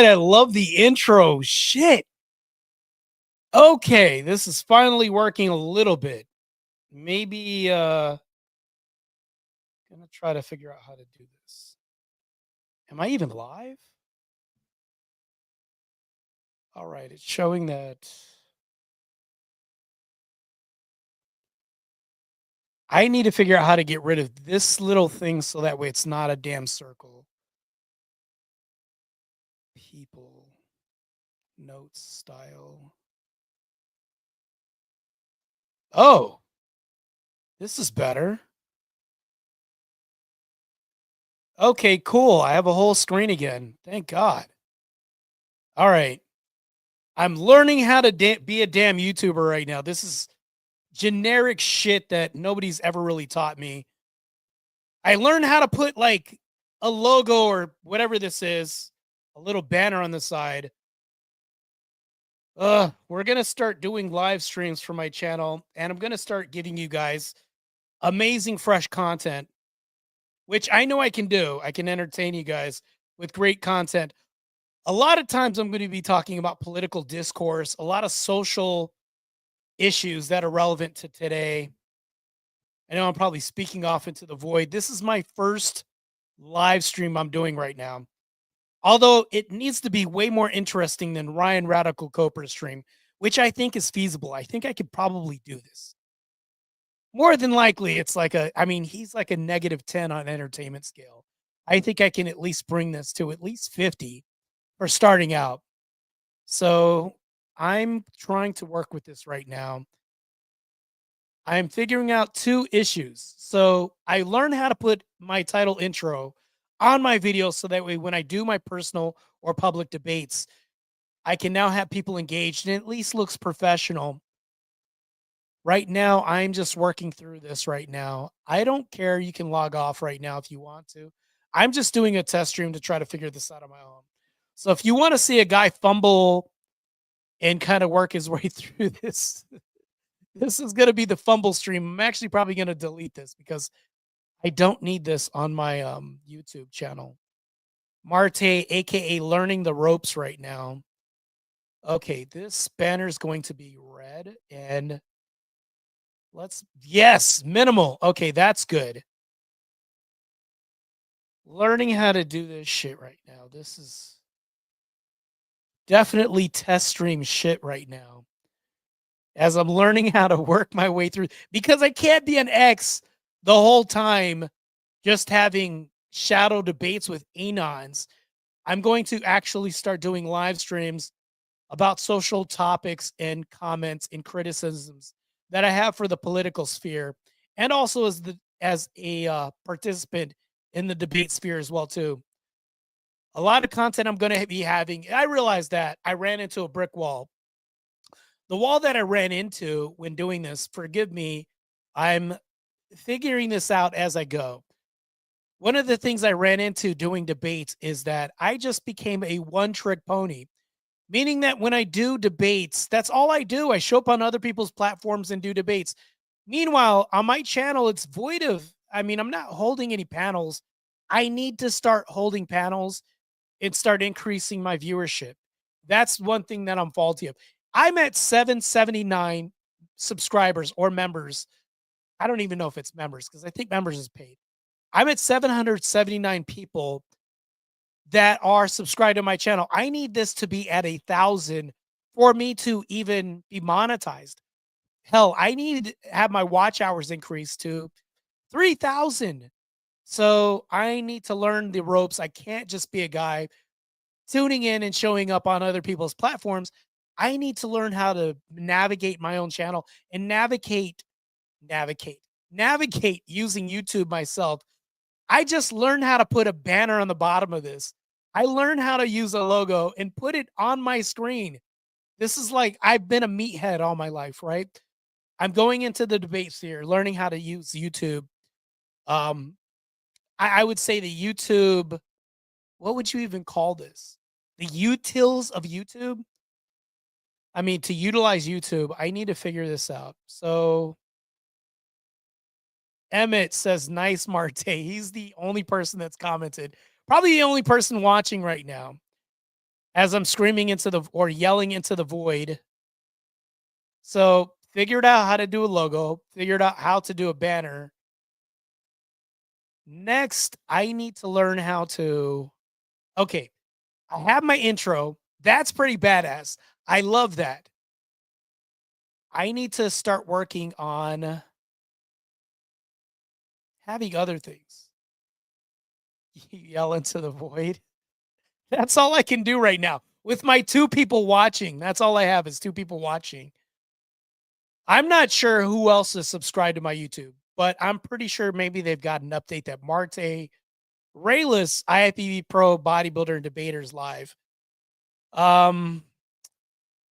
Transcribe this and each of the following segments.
right, I love the intro. Shit. Okay, this is finally working a little bit. Maybe gonna try to figure out how to do this. Am I even live? All right, it's showing that I need to figure out how to get rid of this little thing so that way it's not a damn circle. People, notes, style. Oh, this is better. Okay, cool. I have a whole screen again. Thank God. All right. I'm learning how to be a damn YouTuber right now. This is generic shit that nobody's ever really taught me. I learned how to put like a logo or whatever this is, a little banner on the side. We're going to start doing live streams for my channel, and I'm going to start giving you guys amazing fresh content, which I know I can do. I can entertain you guys with great content. A lot of times I'm going to be talking about political discourse, a lot of social issues that are relevant to today. I know I'm probably speaking off into the void. This is my first live stream I'm doing right now. Although it needs to be way more interesting than Ryan Radical Coper's stream, which I think is feasible. I think I could probably do this. More than likely, it's like he's like a -10 on entertainment scale. I think I can at least bring this to at least 50 for starting out. So I'm trying to work with this right now. I'm figuring out two issues. So I learned how to put my title intro on my videos so that way when I do my personal or public debates, I can now have people engaged and at least looks professional. Right now, I'm just working through this right now. I don't care. You can log off right now if you want to. I'm just doing a test stream to try to figure this out on my own. So if you want to see a guy fumble and kind of work his way through this, this is going to be the fumble stream. I'm actually probably going to delete this because I don't need this on my YouTube channel. Marte, aka Learning the Ropes right now. Okay, this banner is going to be red and yes, minimal. Okay, that's good. Learning how to do this shit right now. This is definitely test stream shit right now. As I'm learning how to work my way through because I can't be an X the whole time just having shadow debates with anons. I'm going to actually start doing live streams about social topics and comments and criticisms that I have for the political sphere, and also as a participant in the debate sphere as well too. A lot of content I'm going to be having. I realized that I ran into a brick wall. The wall that I ran into when doing this, forgive me, I'm figuring this out as I go. One of the things I ran into doing debates is that I just became a one-trick pony, meaning that when I do debates, that's all I do. I show up on other people's platforms and do debates. Meanwhile, on my channel, it's void of, I'm not holding any panels. I need to start holding panels and start increasing my viewership. That's one thing that I'm faulty of. I'm at 779 subscribers or members. I don't even know if it's members because I think members is paid. I'm at 779 people that are subscribed to my channel. I need this to be at 1,000 for me to even be monetized. Hell, I need to have my watch hours increased to 3,000. So I need to learn the ropes. I can't just be a guy tuning in and showing up on other people's platforms. I need to learn how to navigate my own channel and navigate using YouTube myself. I just learned how to put a banner on the bottom of this. I learned how to use a logo and put it on my screen. This is like I've been a meathead all my life, right? I'm going into the debates here, learning how to use YouTube. I would say the YouTube, what would you even call this? The utils of YouTube? To utilize YouTube, I need to figure this out. So Emmett says, nice, Marte. He's the only person that's commented. Probably the only person watching right now. as I'm screaming into the or yelling into the void. So figured out how to do a logo, figured out how to do a banner. Next, I need to learn how to. Okay, I have my intro. That's pretty badass. I love that. I need to start working on having other things. Yell into the void. That's all I can do right now. With my 2 people watching, that's all I have is 2 people watching. I'm not sure who else is subscribed to my YouTube, but I'm pretty sure maybe they've got an update that Marte, Rayless, IFBB Pro, Bodybuilder, and Debaters live.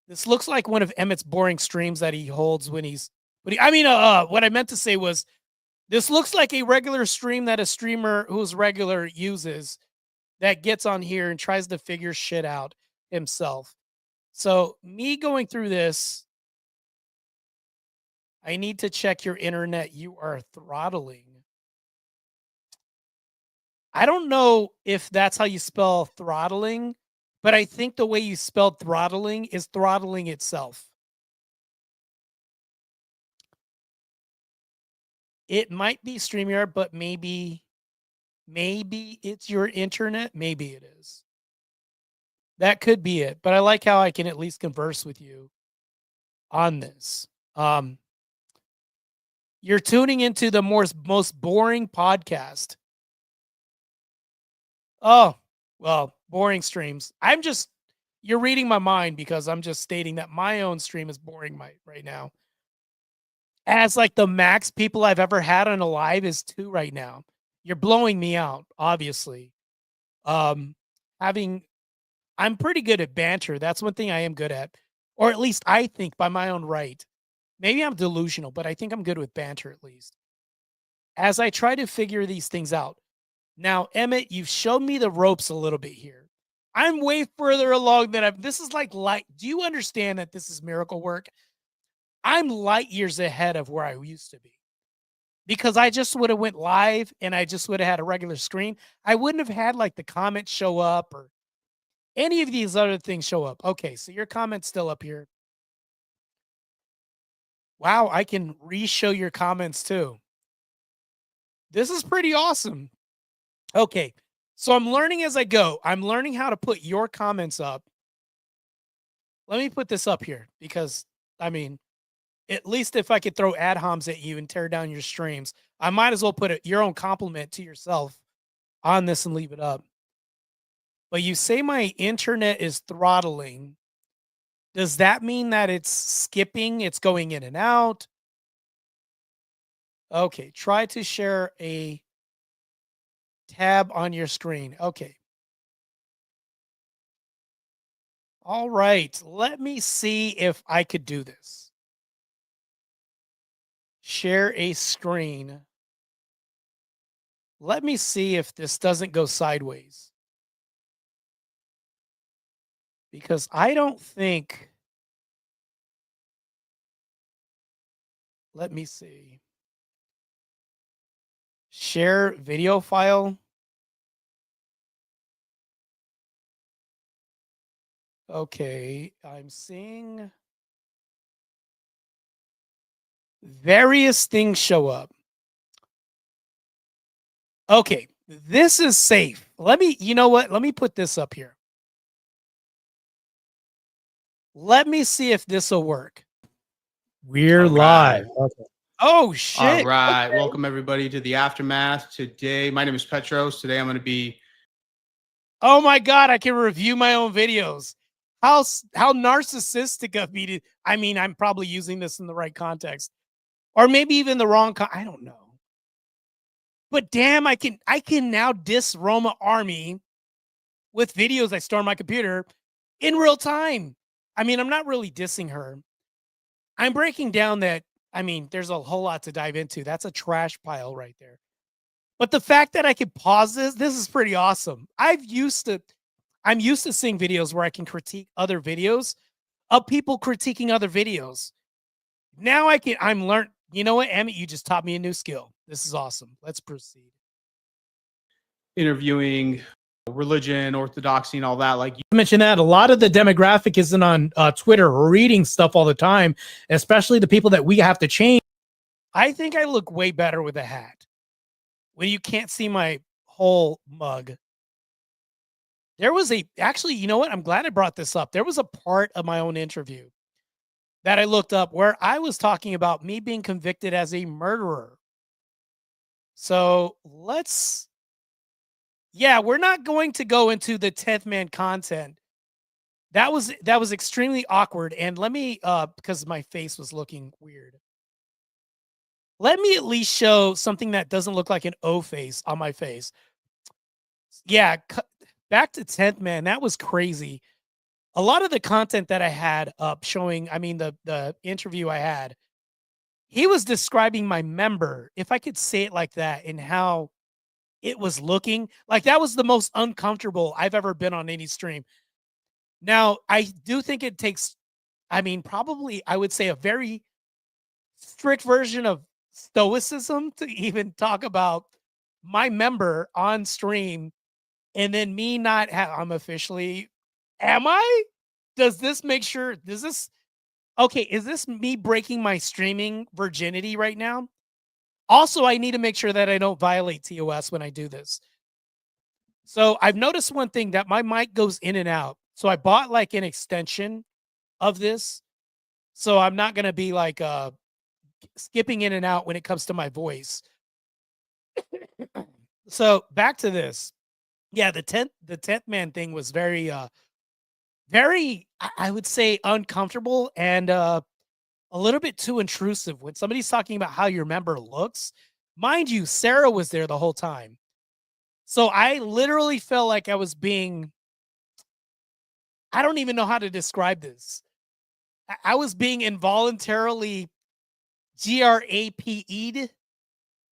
This looks like one of Emmett's boring streams that he holds when he's. What I meant to say was, this looks like a regular stream that a streamer who's regular uses that gets on here and tries to figure shit out himself. So me going through this, I need to check your internet. You are throttling. I don't know if that's how you spell throttling, but I think the way you spelled throttling is throttling itself. It might be StreamYard, but maybe it's your internet. Maybe it is. That could be it. But I like how I can at least converse with you on this. You're tuning into the most boring podcast. Oh, well, boring streams. You're reading my mind because I'm just stating that my own stream is boring right now. As like the max people I've ever had on a live is 2 right now. You're blowing me out, obviously. I'm pretty good at banter. That's one thing I am good at. Or at least I think by my own right. Maybe I'm delusional, but I think I'm good with banter at least. As I try to figure these things out. Now, Emmett, you've shown me the ropes a little bit here. I'm way further along than this is like light. Do you understand that this is miracle work? I'm light years ahead of where I used to be. Because I just would have went live and I just would have had a regular screen. I wouldn't have had like the comments show up or any of these other things show up. Okay, so your comment's still up here. Wow, I can re-show your comments too. This is pretty awesome. Okay, so I'm learning as I go. I'm learning how to put your comments up. Let me put this up here because, I mean, at least if I could throw ad homs at you and tear down your streams, I might as well put your own compliment to yourself on this and leave it up. But you say my internet is throttling. Does that mean that it's skipping? It's going in and out? Okay, try to share a tab on your screen. Okay. All right, let me see if I could do this. Share a screen. Let me see if this doesn't go sideways. Because I don't think. Let me see. Share video file. Okay, I'm seeing various things show up. Okay, this is safe. You know what? Let me put this up here. Let me see if this will work. We're live. Okay. Oh, shit. All right. Okay. Welcome, everybody, to the Aftermath. Today, my name is Petros. Today, I'm going to be... Oh, my God. I can review my own videos. How narcissistic of me to... I mean, I'm probably using this in the right context. Or maybe even the wrong... I don't know. But damn, I can now diss Roma Army with videos I store on my computer in real time. I mean, I'm not really dissing her. I'm breaking down that, I mean, there's a whole lot to dive into. That's a trash pile right there. But the fact that I can pause this is pretty awesome. I'm used to seeing videos where I can critique other videos of people critiquing other videos. Now I'm learning. You know what, Emmett, you just taught me a new skill. This is awesome. Let's proceed. Interviewing religion, orthodoxy, and all that. Like, you mentioned that a lot of the demographic isn't on Twitter or reading stuff all the time, especially the people that we have to change. I think I look way better with a hat when you can't see my whole mug. There was actually, you know what? I'm glad I brought this up. There was a part of my own interview that I looked up where I was talking about me being convicted as a murderer. So we're not going to go into the 10th man content. That was extremely awkward. And let me, because my face was looking weird. Let me at least show something that doesn't look like an O face on my face. Yeah, back to 10th man. That was crazy. A lot of the content that I had up showing, I mean, the interview I had, he was describing my member, if I could say it like that, and how it was looking. Like, that was the most uncomfortable I've ever been on any stream. Now, I do think it takes, I mean, probably, I would say, a very strict version of stoicism to even talk about my member on stream, and then me not I'm officially, am I? Does this okay, is this me breaking my streaming virginity right now? Also, I need to make sure that I don't violate TOS when I do this. So I've noticed one thing, that my mic goes in and out. So I bought like an extension of this. So I'm not going to be like skipping in and out when it comes to my voice. So back to this. Yeah, the 10th man thing was very I would say uncomfortable and a little bit too intrusive when somebody's talking about how your member looks. Mind you, Sarah was there the whole time. So I literally felt like I was being, I don't even know how to describe this. I was being involuntarily GRAPE'd.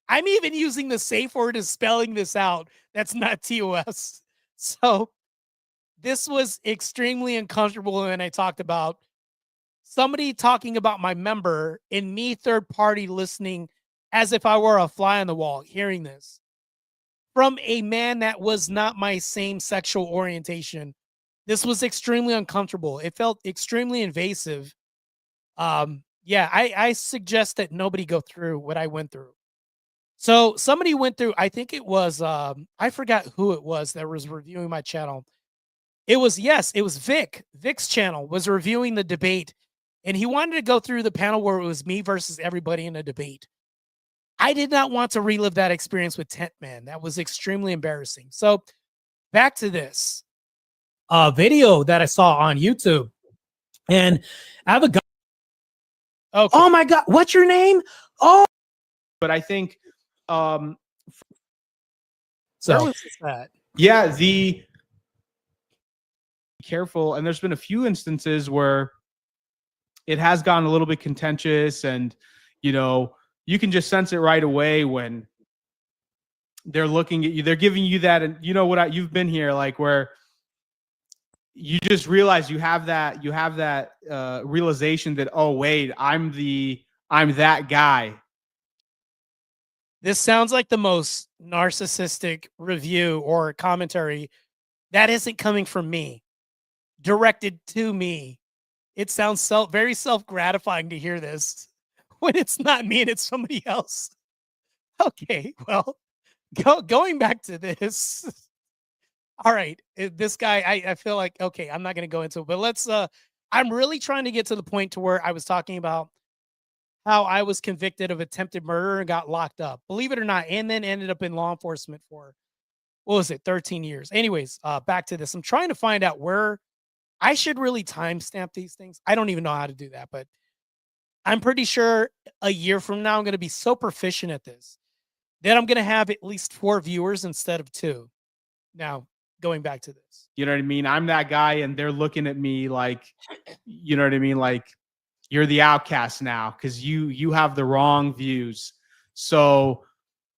I'm even using the safe word as spelling this out. That's not TOS. So this was extremely uncomfortable when I talked about somebody talking about my member and me third party listening as if I were a fly on the wall, hearing this from a man that was not my same sexual orientation. This was extremely uncomfortable. It felt extremely invasive. Yeah, I suggest that nobody go through what I went through. So somebody went through, I think it was, I forgot who it was that was reviewing my channel. It was Vic. Vic's channel was reviewing the debate, and he wanted to go through the panel where it was me versus everybody in a debate. I did not want to relive that experience with 10th man. That was extremely embarrassing. So back to this video that I saw on YouTube, and I have a guy. Okay. Oh my God, what's your name? Oh, but I think so that. Yeah, be careful. And there's been a few instances where it has gotten a little bit contentious, and you can just sense it right away when they're looking at you, they're giving you that, and you've been here, like, where you just realize you have that realization that, oh wait, I'm that guy. This sounds like the most narcissistic review or commentary that isn't coming from me, directed to me. It sounds very self-gratifying to hear this when it's not me and it's somebody else. Okay, well, going back to this. All right, this guy, I feel like, okay, I'm not going to go into it, but let's, I'm really trying to get to the point to where I was talking about how I was convicted of attempted murder and got locked up, believe it or not, and then ended up in law enforcement for, what was it, 13 years. Anyways, back to this. I'm trying to find out where I should really timestamp these things. I don't even know how to do that, but I'm pretty sure a year from now, I'm going to be so proficient at this that I'm going to have at least 4 viewers instead of 2. Now, going back to this. You know what I mean? I'm that guy, and they're looking at me like, you know what I mean? Like, you're the outcast now because you have the wrong views. So,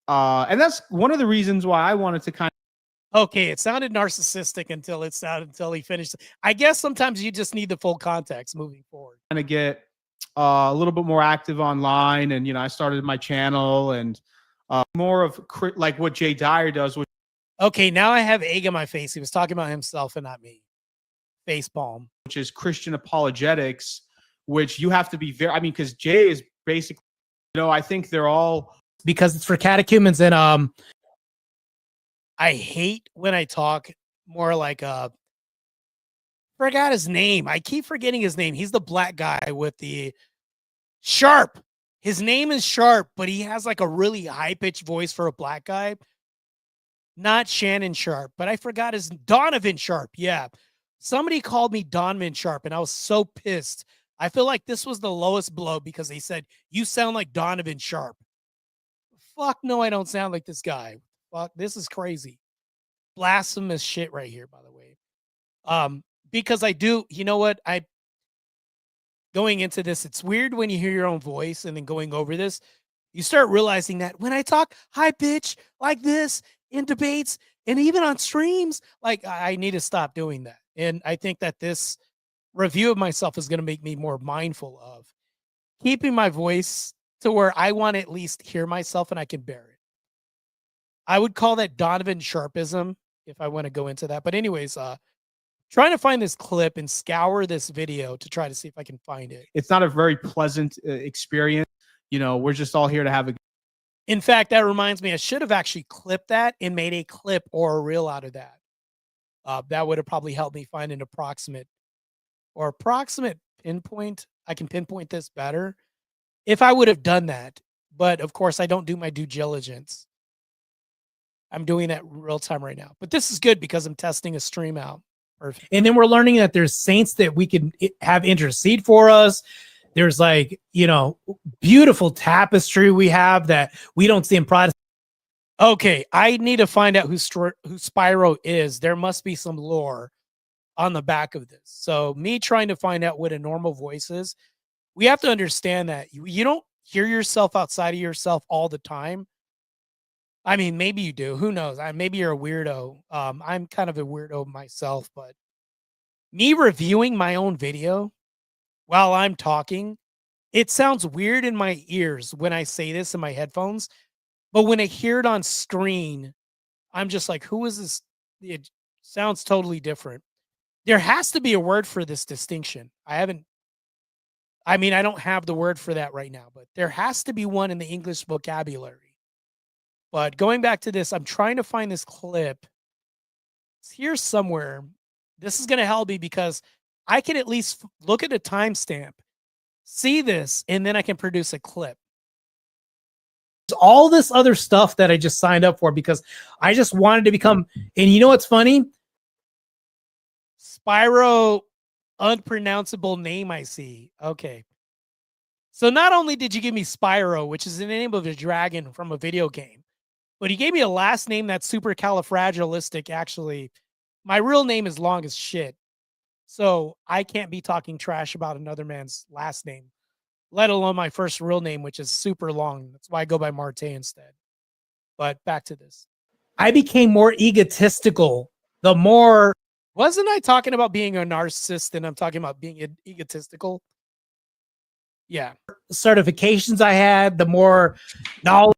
and that's one of the reasons why I wanted to kind of. Okay, it sounded narcissistic until he finished. I guess sometimes you just need the full context moving forward. Kind of get a little bit more active online, and I started my channel, and more of like what Jay Dyer does, which Okay, now I have egg on my face. He was talking about himself and not me. Face palm. which is Christian apologetics, which you have to be very, I mean, because Jay is basically, I think they're all, Because it's for catechumens, and I hate when I talk more like forgot his name. I keep forgetting his name. He's the black guy with the Sharp. His name is Sharp, but he has like a really high pitched voice for a black guy. Not Shannon Sharp, but I forgot his Donovan Sharp. Yeah. Somebody called me Donovan Sharp, and I was so pissed. I feel like this was the lowest blow because they said, "You sound like Donovan Sharp." Fuck no, I don't sound like this guy. Fuck, this is crazy. Blasphemous shit right here, by the way. Because I do, you know what? I going into this, it's weird when you hear your own voice and then going over this, you start realizing that when I talk high pitch like this in debates and even on streams, like I need to stop doing that. And I think that this review of myself is going to make me more mindful of keeping my voice to where I want to at least hear myself and I can bear it. I would call that Donovan Sharpism if I want to go into that. But anyways, trying to find this clip and scour this video to try to see if I can find it. it's not a very pleasant experience. We're just all here to have a. In fact, that reminds me, I should have actually clipped that and made a clip or a reel out of that. That would have probably helped me find an approximate pinpoint. I can pinpoint this better if I would have done that. But of course, I don't do my due diligence. I'm doing that real time right now. But this is good because I'm testing a stream out. Perfect. And then we're learning that there's saints that we can have intercede for us. There's like, beautiful tapestry we have that we don't see in Protestant. Okay, I need to find out who Spyro is. There must be some lore on the back of this. So me trying to find out what a normal voice is, we have to understand that you don't hear yourself outside of yourself all the time. I mean, maybe you do. Who knows? Maybe you're a weirdo. I'm kind of a weirdo myself, but me reviewing my own video while I'm talking, it sounds weird in my ears when I say this in my headphones, but when I hear it on screen, I'm just like, who is this? It sounds totally different. There has to be a word for this distinction. I don't have the word for that right now, but there has to be one in the English vocabulary. But going back to this, I'm trying to find this clip. It's here somewhere. This is going to help me because I can at least look at a timestamp, see this, and then I can produce a clip. There's all this other stuff that I just signed up for because I just wanted to become, and you know what's funny? Spyro, unpronounceable name I see. Okay. So not only did you give me Spyro, which is the name of a dragon from a video game, but he gave me a last name that's super califragilistic. Actually, my real name is long as shit. So I can't be talking trash about another man's last name, let alone my first real name, which is super long. That's why I go by Marte instead. But back to this. I became more egotistical the more. Wasn't I talking about being a narcissist and I'm talking about being egotistical? Yeah. Certifications I had, the more knowledge.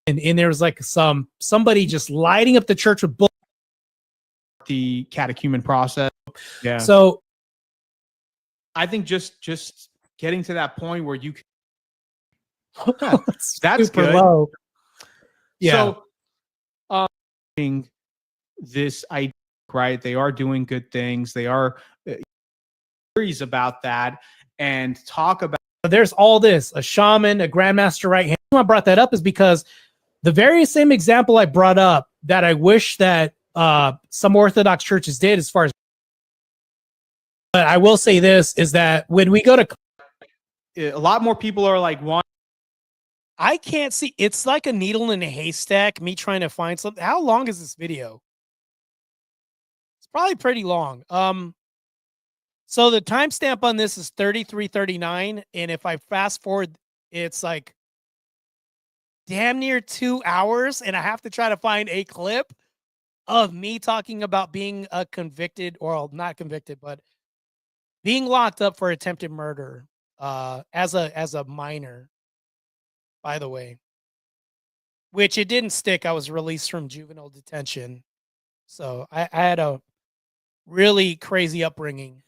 And there was like somebody just lighting up the church with the catechumen process. Yeah. So I think just getting to that point where you that's good. Low. Yeah. So this idea, right? They are doing good things. They are curious about that and talk about. There's all this, a shaman, a grandmaster right hand. I brought that up is because the very same example I brought up that I wish that some Orthodox churches did as far as, but I will say this is that when we go to, a lot more people are like, I can't see, it's like a needle in a haystack, me trying to find something. How long is this video? It's probably pretty long. So the timestamp on this is 33:39, and if I fast forward, it's like damn near 2 hours, and I have to try to find a clip of me talking about being a convicted, or not convicted, but being locked up for attempted murder as a minor, by the way. which it didn't stick. I was released from juvenile detention. So I had a really crazy upbringing.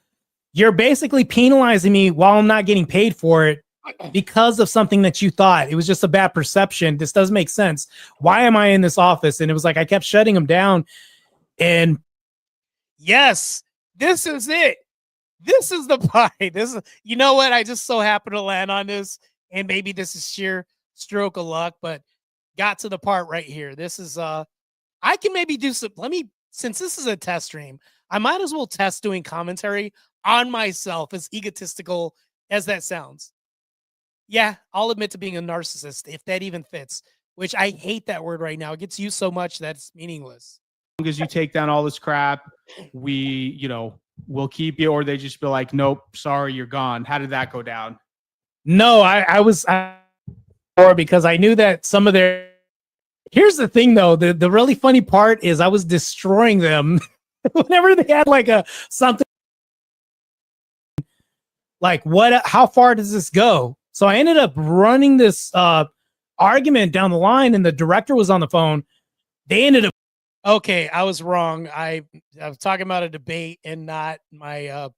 You're basically penalizing me while I'm not getting paid for it because of something that you thought. It was just a bad perception. This doesn't make sense. Why am I in this office? And it was like I kept shutting them down. And yes, this is it. This is the part. This is, you know what? I just so happened to land on this, and maybe this is sheer stroke of luck, but got to the part right here. This is I can maybe do some, since this is a test stream, I might as well test doing commentary on myself, as egotistical as that sounds. Yeah, I'll admit to being a narcissist, if that even fits, which I hate that word right now. It gets used so much that it's meaningless. As long as you take down all this crap, we'll keep you, or they just be like, nope, sorry, you're gone. How did that go down? no, I was because I knew that some of their. Here's the thing, though. The really funny part is I was destroying them whenever they had like a something like how far does this go? So I ended up running this argument down the line, and the director was on the phone. They ended up. Okay, I was wrong. I was talking about a debate and not my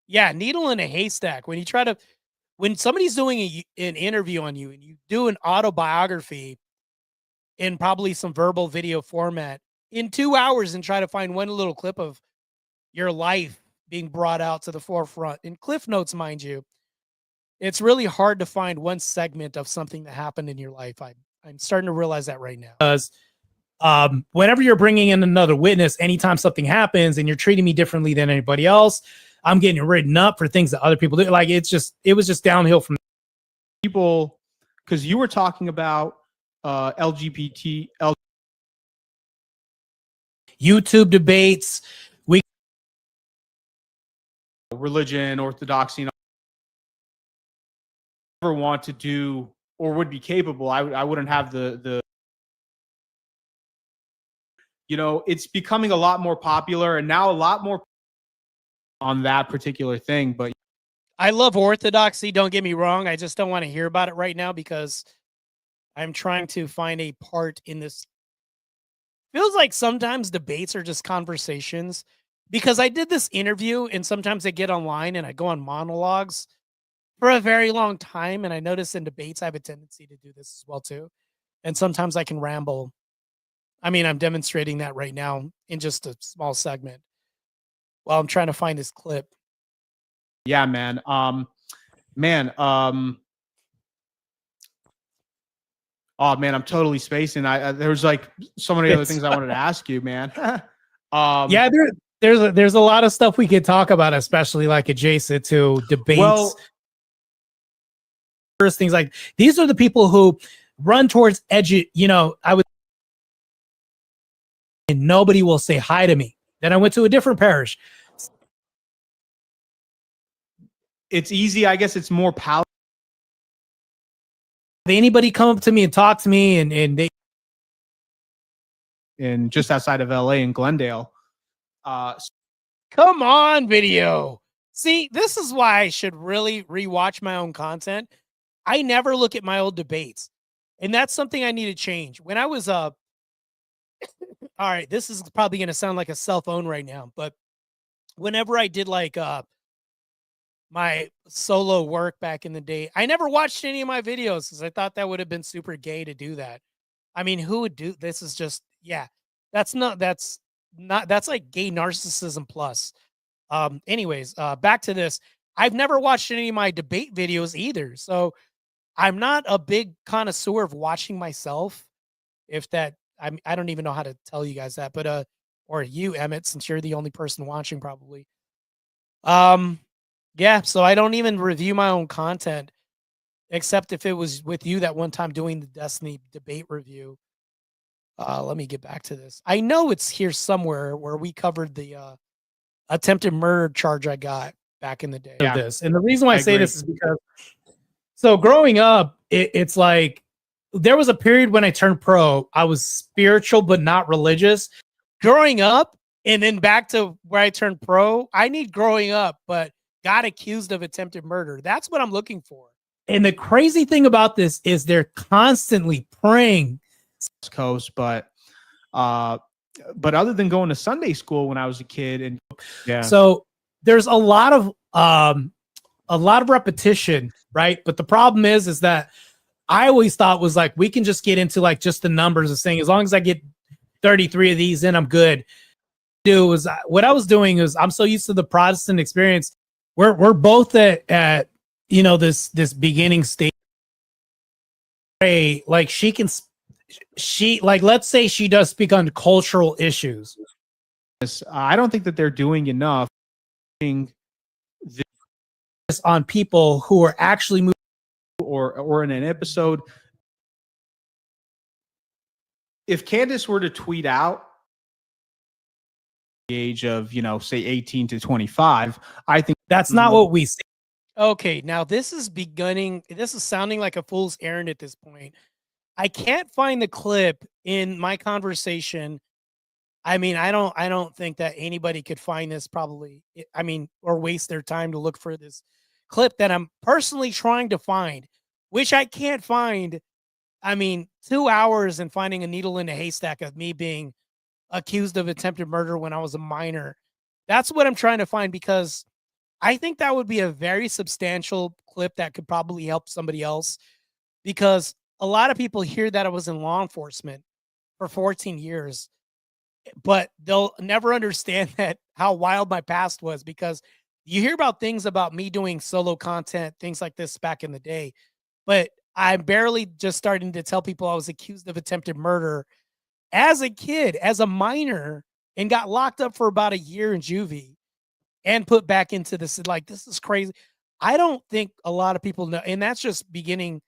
yeah, needle in a haystack. When somebody's doing an interview on you and you do an autobiography in probably some verbal video format in 2 hours and try to find one little clip of your life being brought out to the forefront in Cliff Notes, mind you, it's really hard to find one segment of something that happened in your life. I'm starting to realize that right now. Because whenever you're bringing in another witness, anytime something happens and you're treating me differently than anybody else, I'm getting written up for things that other people do. Like it was just downhill from people, because you were talking about LGBT, YouTube debates. religion, orthodoxy. Never want to do or would be capable. I wouldn't have the. It's becoming a lot more popular, and now a lot more on that particular thing. But I love orthodoxy. Don't get me wrong. I just don't want to hear about it right now because I'm trying to find a part in this. Feels like sometimes debates are just conversations, because I did this interview and sometimes I get online and I go on monologues for a very long time. And I notice in debates, I have a tendency to do this as well too. And sometimes I can ramble. I mean, I'm demonstrating that right now in just a small segment while I'm trying to find this clip. yeah, man. Oh man, I'm totally spacing. There's like so many other things I wanted to ask you, man. Yeah, there's a lot of stuff we could talk about, especially like adjacent to debates. Well, things like these are the people who run towards and nobody will say hi to me. Then I went to a different parish. it's easy. I guess it's more palatable. Anybody come up to me and talk to me and they And just outside of LA in Glendale. Come on, video. See, this is why I should really rewatch my own content. I never look at my old debates. And that's something I need to change. When I was all right, this is probably going to sound like a cell phone right now, but whenever I did like my solo work back in the day, I never watched any of my videos because I thought that would have been super gay to do that. I mean, who would do this? Is just, yeah, that's like gay narcissism plus. Anyways, back to this. I've never watched any of my debate videos either. So I'm not a big connoisseur of watching myself. If that, I don't even know how to tell you guys that, but or you, Emmett, since you're the only person watching probably. Yeah, so I don't even review my own content, except if it was with you that one time doing the Destiny debate review. Let me get back to this. I know it's here somewhere where we covered the attempted murder charge I got back in the day. of this. And the reason why I say this is because so growing up, it's like there was a period when I turned pro. I was spiritual but not religious. Growing up, and then back to where I turned pro, I need growing up, but got accused of attempted murder. That's what I'm looking for. And the crazy thing about this is they're constantly praying. West Coast, but other than going to Sunday school when I was a kid, and yeah, So there's a lot of repetition, right? But the problem is that I always thought was like, we can just get into like just the numbers of saying, as long as I get 33 of these in, I'm good. What I was doing is I'm so used to the Protestant experience. We're both at you know, this beginning stage. Like she like, let's say she does speak on cultural issues. I don't think that they're doing enough On people who are actually moving, or in an episode. If Candace were to tweet out the age of, you know, say 18 to 25, I think that's not what we see. Okay, now this is sounding like a fool's errand at this point. I can't find the clip in my conversation. I mean, I don't think that anybody could find this probably. I mean, or waste their time to look for this clip that I'm personally trying to find, which I can't find. I mean, 2 hours and finding a needle in a haystack of me being accused of attempted murder when I was a minor. That's what I'm trying to find, because I think that would be a very substantial clip that could probably help somebody else, because a lot of people hear that I was in law enforcement for 14 years, but they'll never understand that how wild my past was, because you hear about things about me doing solo content, things like this back in the day, but I'm barely just starting to tell people I was accused of attempted murder as a kid, as a minor, and got locked up for about a year in juvie and put back into this. Like, this is crazy. I don't think a lot of people know, and that's just beginning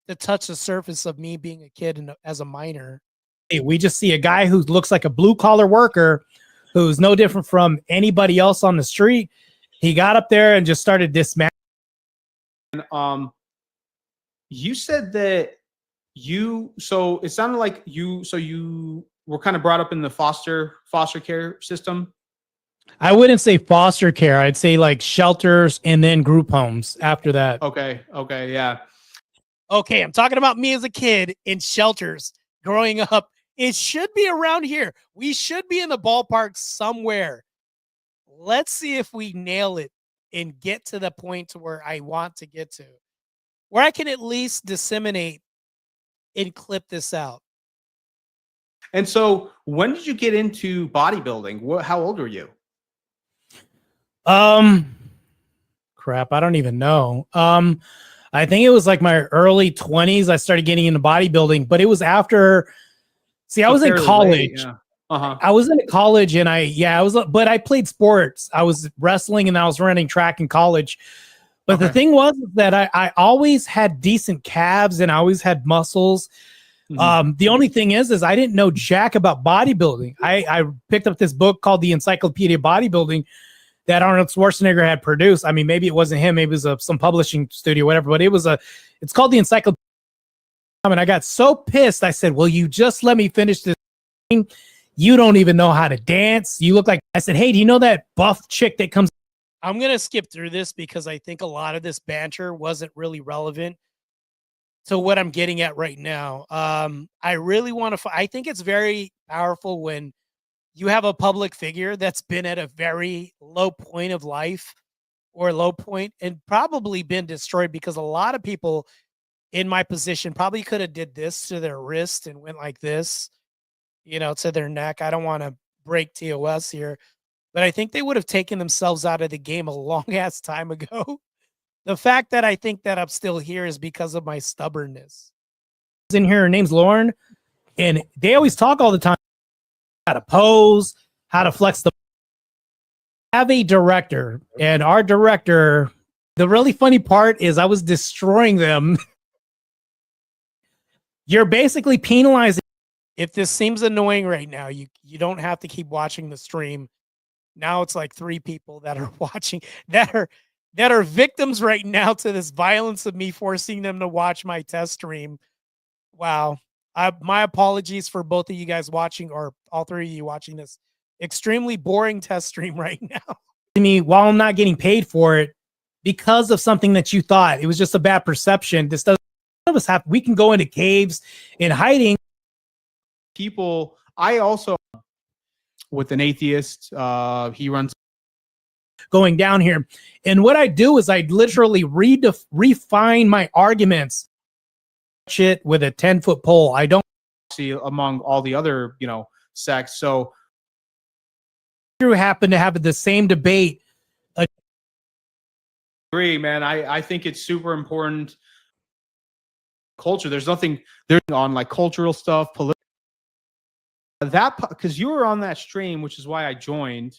to touch the surface of me being a kid and as a minor. We just see a guy who looks like a blue collar worker, who's no different from anybody else on the street. He got up there and just started dismantling. You said that so it sounded like you were kind of brought up in the foster care system. I wouldn't say foster care. I'd say like shelters and then group homes after that. Okay, yeah. Okay, I'm talking about me as a kid in shelters growing up. It should be around here. We should be in the ballpark somewhere. Let's see if we nail it and get to the point to where I want to get to, where I can at least disseminate and clip this out. And so, when did you get into bodybuilding? How old were you? Crap, I don't even know. I think it was like my early 20s. I started getting into bodybuilding, but it was after. See, I was in college. Yeah. Uh-huh. I was in college, and but I played sports. I was wrestling, and I was running track in college. But the thing was that I always had decent calves, and I always had muscles. Mm-hmm. The only thing is I didn't know jack about bodybuilding. I picked up this book called The Encyclopedia of Bodybuilding that Arnold Schwarzenegger had produced. I mean, maybe it wasn't him, maybe it was some publishing studio, whatever, but it's called The Encyclopedia. And I got so pissed. I said, "Will you just let me finish this? You don't even know how to dance. You look like," I said, "Hey, do you know that buff chick that comes?" I'm going to skip through this because I think a lot of this banter wasn't really relevant to what I'm getting at right now. I really want to, I think it's very powerful when you have a public figure that's been at a very low point of life or low point and probably been destroyed, because a lot of people in my position probably could have did this to their wrist and went like this, you know, to their neck. I don't want to break TOS here, but I think they would have taken themselves out of the game a long ass time ago. The fact that I think that I'm still here is because of my stubbornness. In here, her name's Lauren, and they always talk all the time how to pose, how to flex the. Have a director, and our director. The really funny part is I was destroying them. You're basically penalizing. If this seems annoying right now, you don't have to keep watching the stream. Now it's like 3 people that are watching that are victims right now to this violence of me forcing them to watch my test stream. Wow. My apologies for both of you guys watching, or all 3 of you watching this extremely boring test stream right now. Me while I'm not getting paid for it, because of something that you thought. It was just a bad perception. This doesn't none of us have. We can go into caves in hiding. People, I also with an atheist, he runs Going down here, and what I do is I literally refine my arguments. Shit with a 10-foot pole. I don't see among all the other, sects. So happen to have the same debate. Agree, man. I think it's super important. Culture. There's nothing there's on like cultural stuff, political. That because you were on that stream, which is why I joined.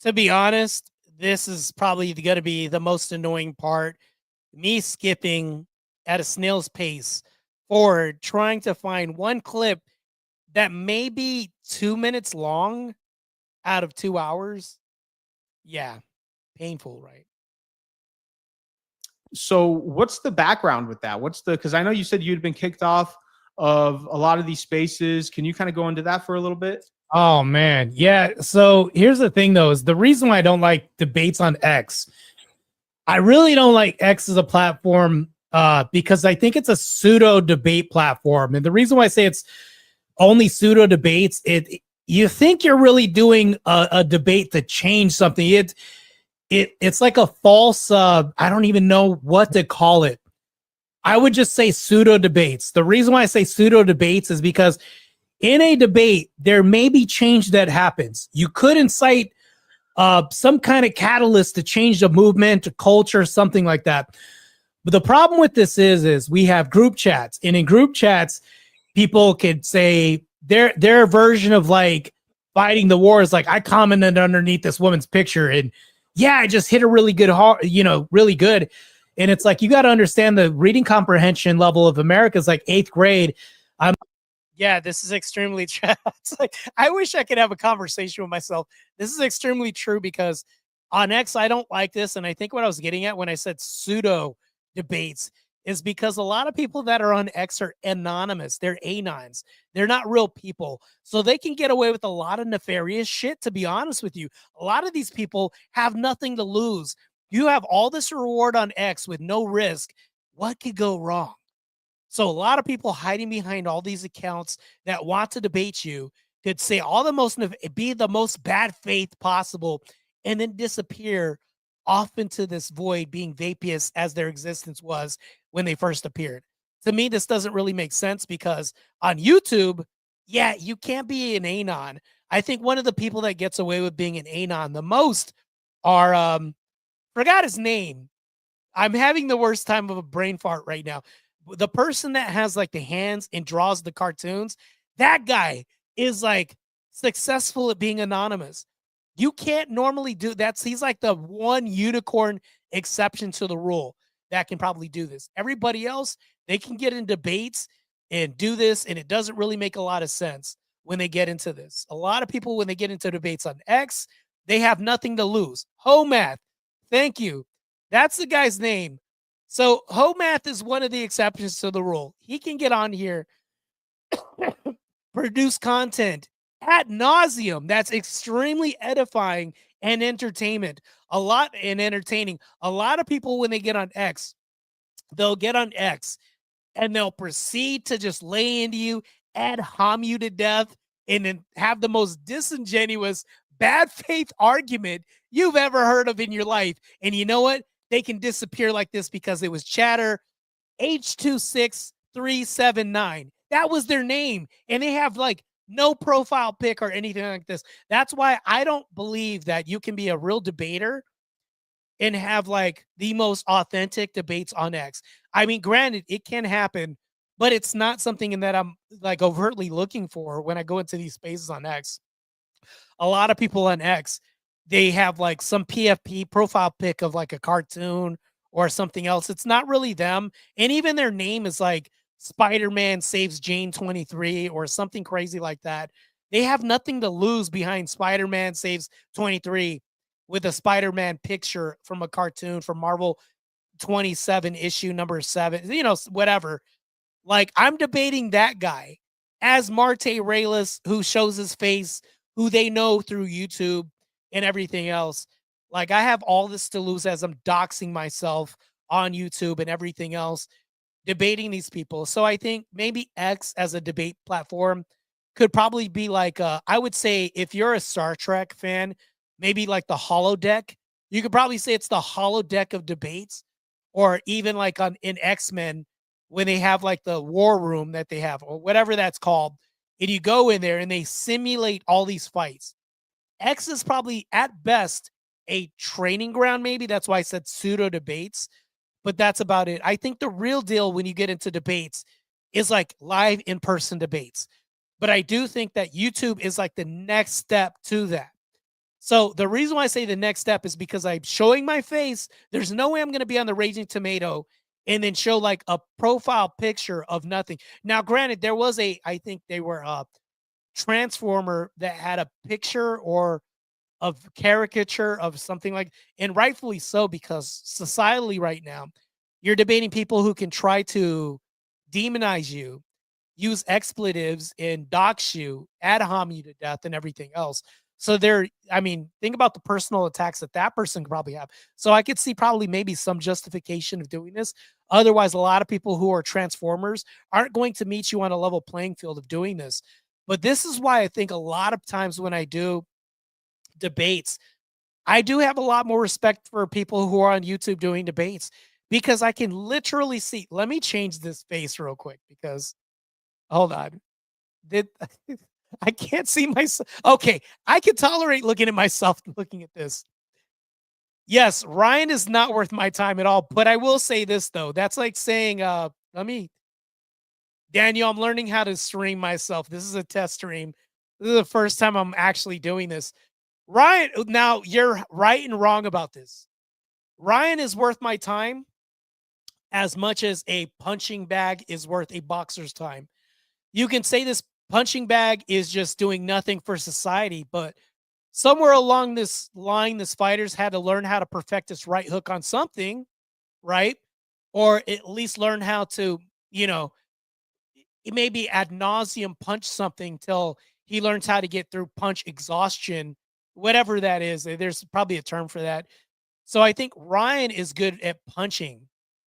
To be honest, this is probably going to be the most annoying part. Me skipping at a snail's pace forward, trying to find one clip that may be 2 minutes long out of 2 hours. Yeah, painful, right? So what's the background with that? Because I know you said you'd been kicked off of a lot of these spaces. Can you kind of go into that for a little bit? Oh man, yeah. So here's the thing, though, is the reason why I don't like debates on X. I really don't like X as a platform because I think it's a pseudo debate platform, and the reason why I say it's only pseudo debates, you think you're really doing a debate to change something. It's like a false. I don't even know what to call it. I would just say pseudo debates. The reason why I say pseudo debates is because in a debate, there may be change that happens. You could incite some kind of catalyst to change the movement, to culture, something like that. But the problem with this is we have group chats, and in group chats, people could say their version of like fighting the war is like, I commented underneath this woman's picture, and yeah, I just hit her really good, really good. And it's like, you got to understand the reading comprehension level of America is like 8th grade. Yeah, this is extremely true. It's like, I wish I could have a conversation with myself. This is extremely true because on X, I don't like this. And I think what I was getting at when I said pseudo debates is because a lot of people that are on X are anonymous. They're anons. They're not real people. So they can get away with a lot of nefarious shit, to be honest with you. A lot of these people have nothing to lose. You have all this reward on X with no risk. What could go wrong? So a lot of people hiding behind all these accounts that want to debate you could say all the most, be the most bad faith possible, and then disappear off into this void, being vaporous as their existence was when they first appeared. To me, this doesn't really make sense because on YouTube, yeah, you can't be an anon. I think one of the people that gets away with being an anon the most are forgot his name. I'm having the worst time of a brain fart right now. The person that has like the hands and draws the cartoons, that guy is like successful at being anonymous. You can't normally do that. He's like the one unicorn exception to the rule that can probably do this. Everybody else, they can get in debates and do this, and it doesn't really make a lot of sense when they get into this. A lot of people, when they get into debates on X, they have nothing to lose. Homath, thank you. That's the guy's name. So Homath is one of the exceptions to the rule. He can get on here, produce content ad nauseum that's extremely edifying and entertainment. Entertaining. A lot of people, when they get on X, they'll get on X and they'll proceed to just lay into you, ad hom you to death, and then have the most disingenuous, bad faith argument you've ever heard of in your life. And you know what? They can disappear like this because it was Chatter H26379. That was their name. And they have like no profile pic or anything like this. That's why I don't believe that you can be a real debater and have like the most authentic debates on X. I mean, granted, it can happen, but it's not something that I'm like overtly looking for when I go into these spaces on X. A lot of people on X, they have like some PFP profile pic of like a cartoon or something else. It's not really them. And even their name is like Spider-Man Saves Jane 23 or something crazy like that. They have nothing to lose behind Spider-Man Saves 23 with a Spider-Man picture from a cartoon from Marvel 27 issue number 7, whatever. Like, I'm debating that guy as Marte Reyes, who shows his face, who they know through YouTube and everything else. Like I have all this to lose as I'm doxing myself on YouTube and everything else, debating these people. So I think maybe X as a debate platform could probably be like I would say if you're a Star Trek fan, maybe like the holodeck. You could probably say it's the holodeck of debates, or even like on in X-Men when they have like the war room that they have, or whatever that's called. And you go in there and they simulate all these fights. X is probably at best a training ground, maybe. That's why I said pseudo debates, but that's about it. I think the real deal when you get into debates is like live in person debates. But I do think that YouTube is like the next step to that. So the reason why I say the next step is because I'm showing my face. There's no way I'm going to be on the Raging Tomato and then show like a profile picture of nothing. Now, granted, there was I think they were a transformer that had a picture or of caricature of something like, and rightfully so, because societally right now, you're debating people who can try to demonize you, use expletives and dox you, ad hom you to death and everything else. So I mean, think about the personal attacks that that person could probably have. So I could see probably maybe some justification of doing this. Otherwise, a lot of people who are transformers aren't going to meet you on a level playing field of doing this. But this is why I think a lot of times when I do debates, I do have a lot more respect for people who are on YouTube doing debates because I can literally see. Let me change this face real quick because hold on. Did I can't see myself. Okay, I can tolerate looking at myself looking at this. Yes, Ryan is not worth my time at all, but I will say this though. That's like saying let me Daniel, I'm learning how to stream myself. This is a test stream. This is the first time I'm actually doing this. Ryan, now you're right and wrong about this. Ryan is worth my time as much as a punching bag is worth a boxer's time. You can say this punching bag is just doing nothing for society, but somewhere along this line, this fighter's had to learn how to perfect his right hook on something, right? Or at least learn how to, you know, maybe ad nauseum punch something till he learns how to get through punch exhaustion, whatever that is. There's probably a term for that. So I think Ryan is good at punching.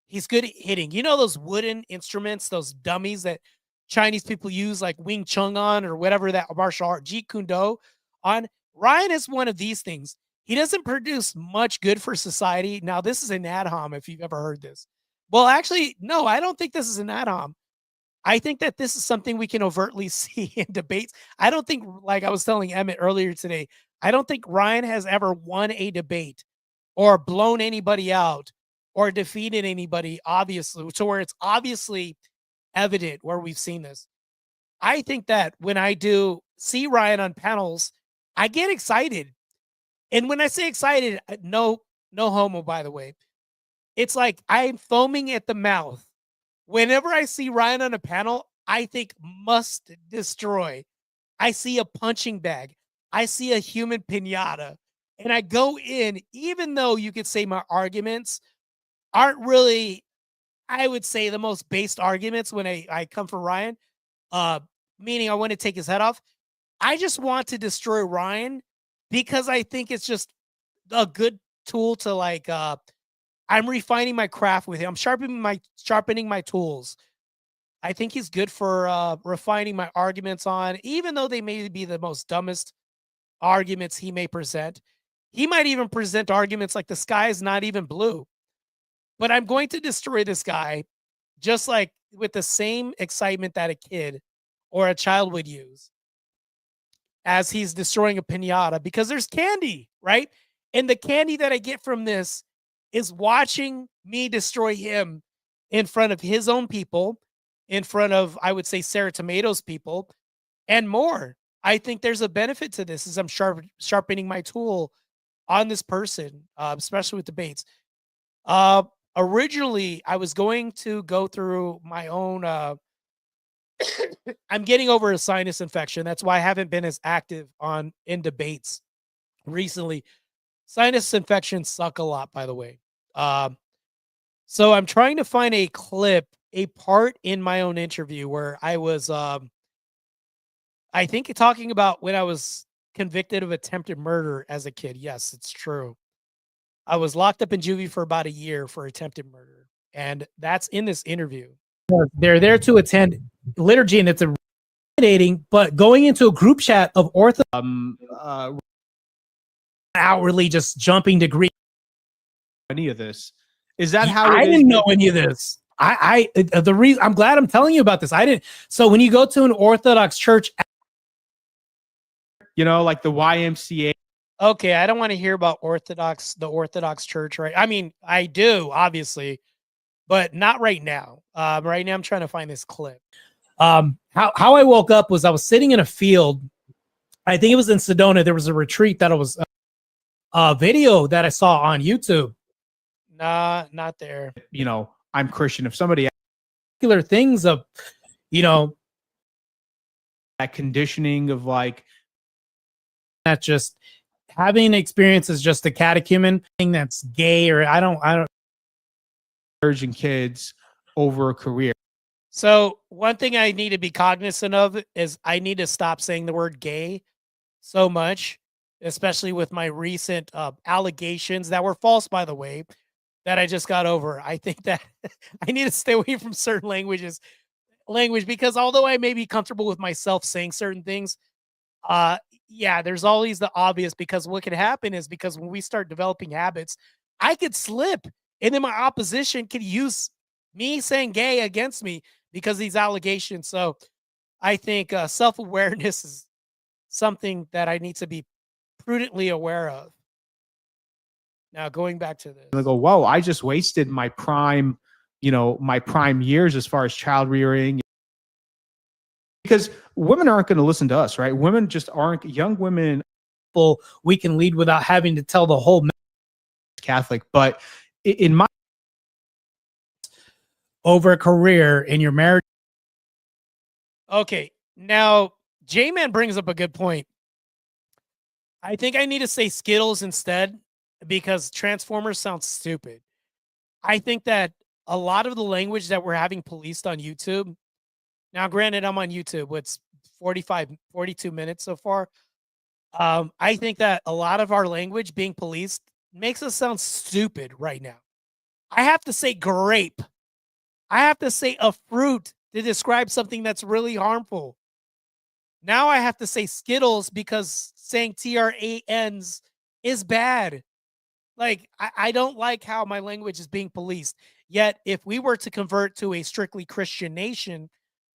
He's good at hitting. You know those wooden instruments, those dummies that Chinese people use, like Wing Chun on or whatever that martial art, Jeet Kune Do on. Ryan is one of these things. He doesn't produce much good for society. Now, this is an ad hom if you've ever heard this. Well, actually, no, I don't think this is an ad hom. I think that this is something we can overtly see in debates. I don't think, like I was telling Emmett earlier today, I don't think Ryan has ever won a debate or blown anybody out or defeated anybody, obviously, so where it's obviously evident where we've seen this. I think that when I do see Ryan on panels, I get excited. And when I say excited, no homo, by the way. It's like I'm foaming at the mouth. Whenever I see Ryan on a panel, I think must destroy. I see a punching bag. I see a human pinata. And I go in, even though you could say my arguments aren't really, I would say, the most based arguments when I come for Ryan, uh, meaning I want to take his head off. I just want to destroy Ryan because I think it's just a good tool to like I'm refining my craft with him. I'm sharpening my tools. I think he's good for refining my arguments on, even though they may be the most dumbest arguments he may present. He might even present arguments like the sky is not even blue. But I'm going to destroy this guy just like with the same excitement that a kid or a child would use as he's destroying a pinata because there's candy, right? And the candy that I get from this is watching me destroy him in front of his own people, in front of, I would say, Sarah Tomatoes people, and more. I think there's a benefit to this as I'm sharpening my tool on this person, especially with debates. Uh, Originally, I was going to go through my own. I'm getting over a sinus infection. That's why I haven't been as active on in debates recently. Sinus infections suck a lot, by the way. Um, so I'm trying to find a clip, a part in my own interview where I was, I think, talking about when I was convicted of attempted murder as a kid. Yes, it's true. I was locked up in juvie for about a year for attempted murder. And that's in this interview. They're there to attend liturgy, and it's intimidating. But going into a group chat of Orthodox, outwardly just jumping to Greek. Any of this? Is that how I it is didn't know with- any of this. The reason I'm glad I'm telling you about this. I didn't. So when you go to an Orthodox church, you know, like the YMCA? Okay, I don't want to hear about the Orthodox Church, right? I mean, I do, obviously, but not right now. Right now, I'm trying to find this clip. how I woke up was I was sitting in a field. I think it was in Sedona. There was a retreat that I was a video that I saw on YouTube. Nah, not there. You know, I'm Christian. If somebody Particular things of, you know, that conditioning of like that just having an experience as just a catechumen thing that's gay, or I don't urging kids over a career. So one thing I need to be cognizant of is I need to stop saying the word gay so much, especially with my recent allegations that were false, by the way, that I just got over. I think that I need to stay away from certain language, because although I may be comfortable with myself saying certain things, yeah, there's always the obvious, because what could happen is, because when we start developing habits, I could slip, and then my opposition could use me saying gay against me because of these allegations. So I think self-awareness is something that I need to be prudently aware of. Now, going back to this. And I go, whoa, I just wasted my prime, you know, my prime years as far as child rearing. Because women aren't going to listen to us, right? Women just aren't. Young women, we can lead without having to tell the whole Catholic, but in my over a career in your marriage. Okay, now J-Man brings up a good point. I think I need to say Skittles instead, because Transformers sounds stupid. I think that a lot of the language that we're having policed on YouTube. Now, granted, I'm on YouTube. It's 42 minutes so far. I think that a lot of our language being policed makes us sound stupid right now. I have to say grape. I have to say a fruit to describe something that's really harmful. Now I have to say Skittles because saying TRANs is bad. Like, I don't like how my language is being policed. Yet, if we were to convert to a strictly Christian nation,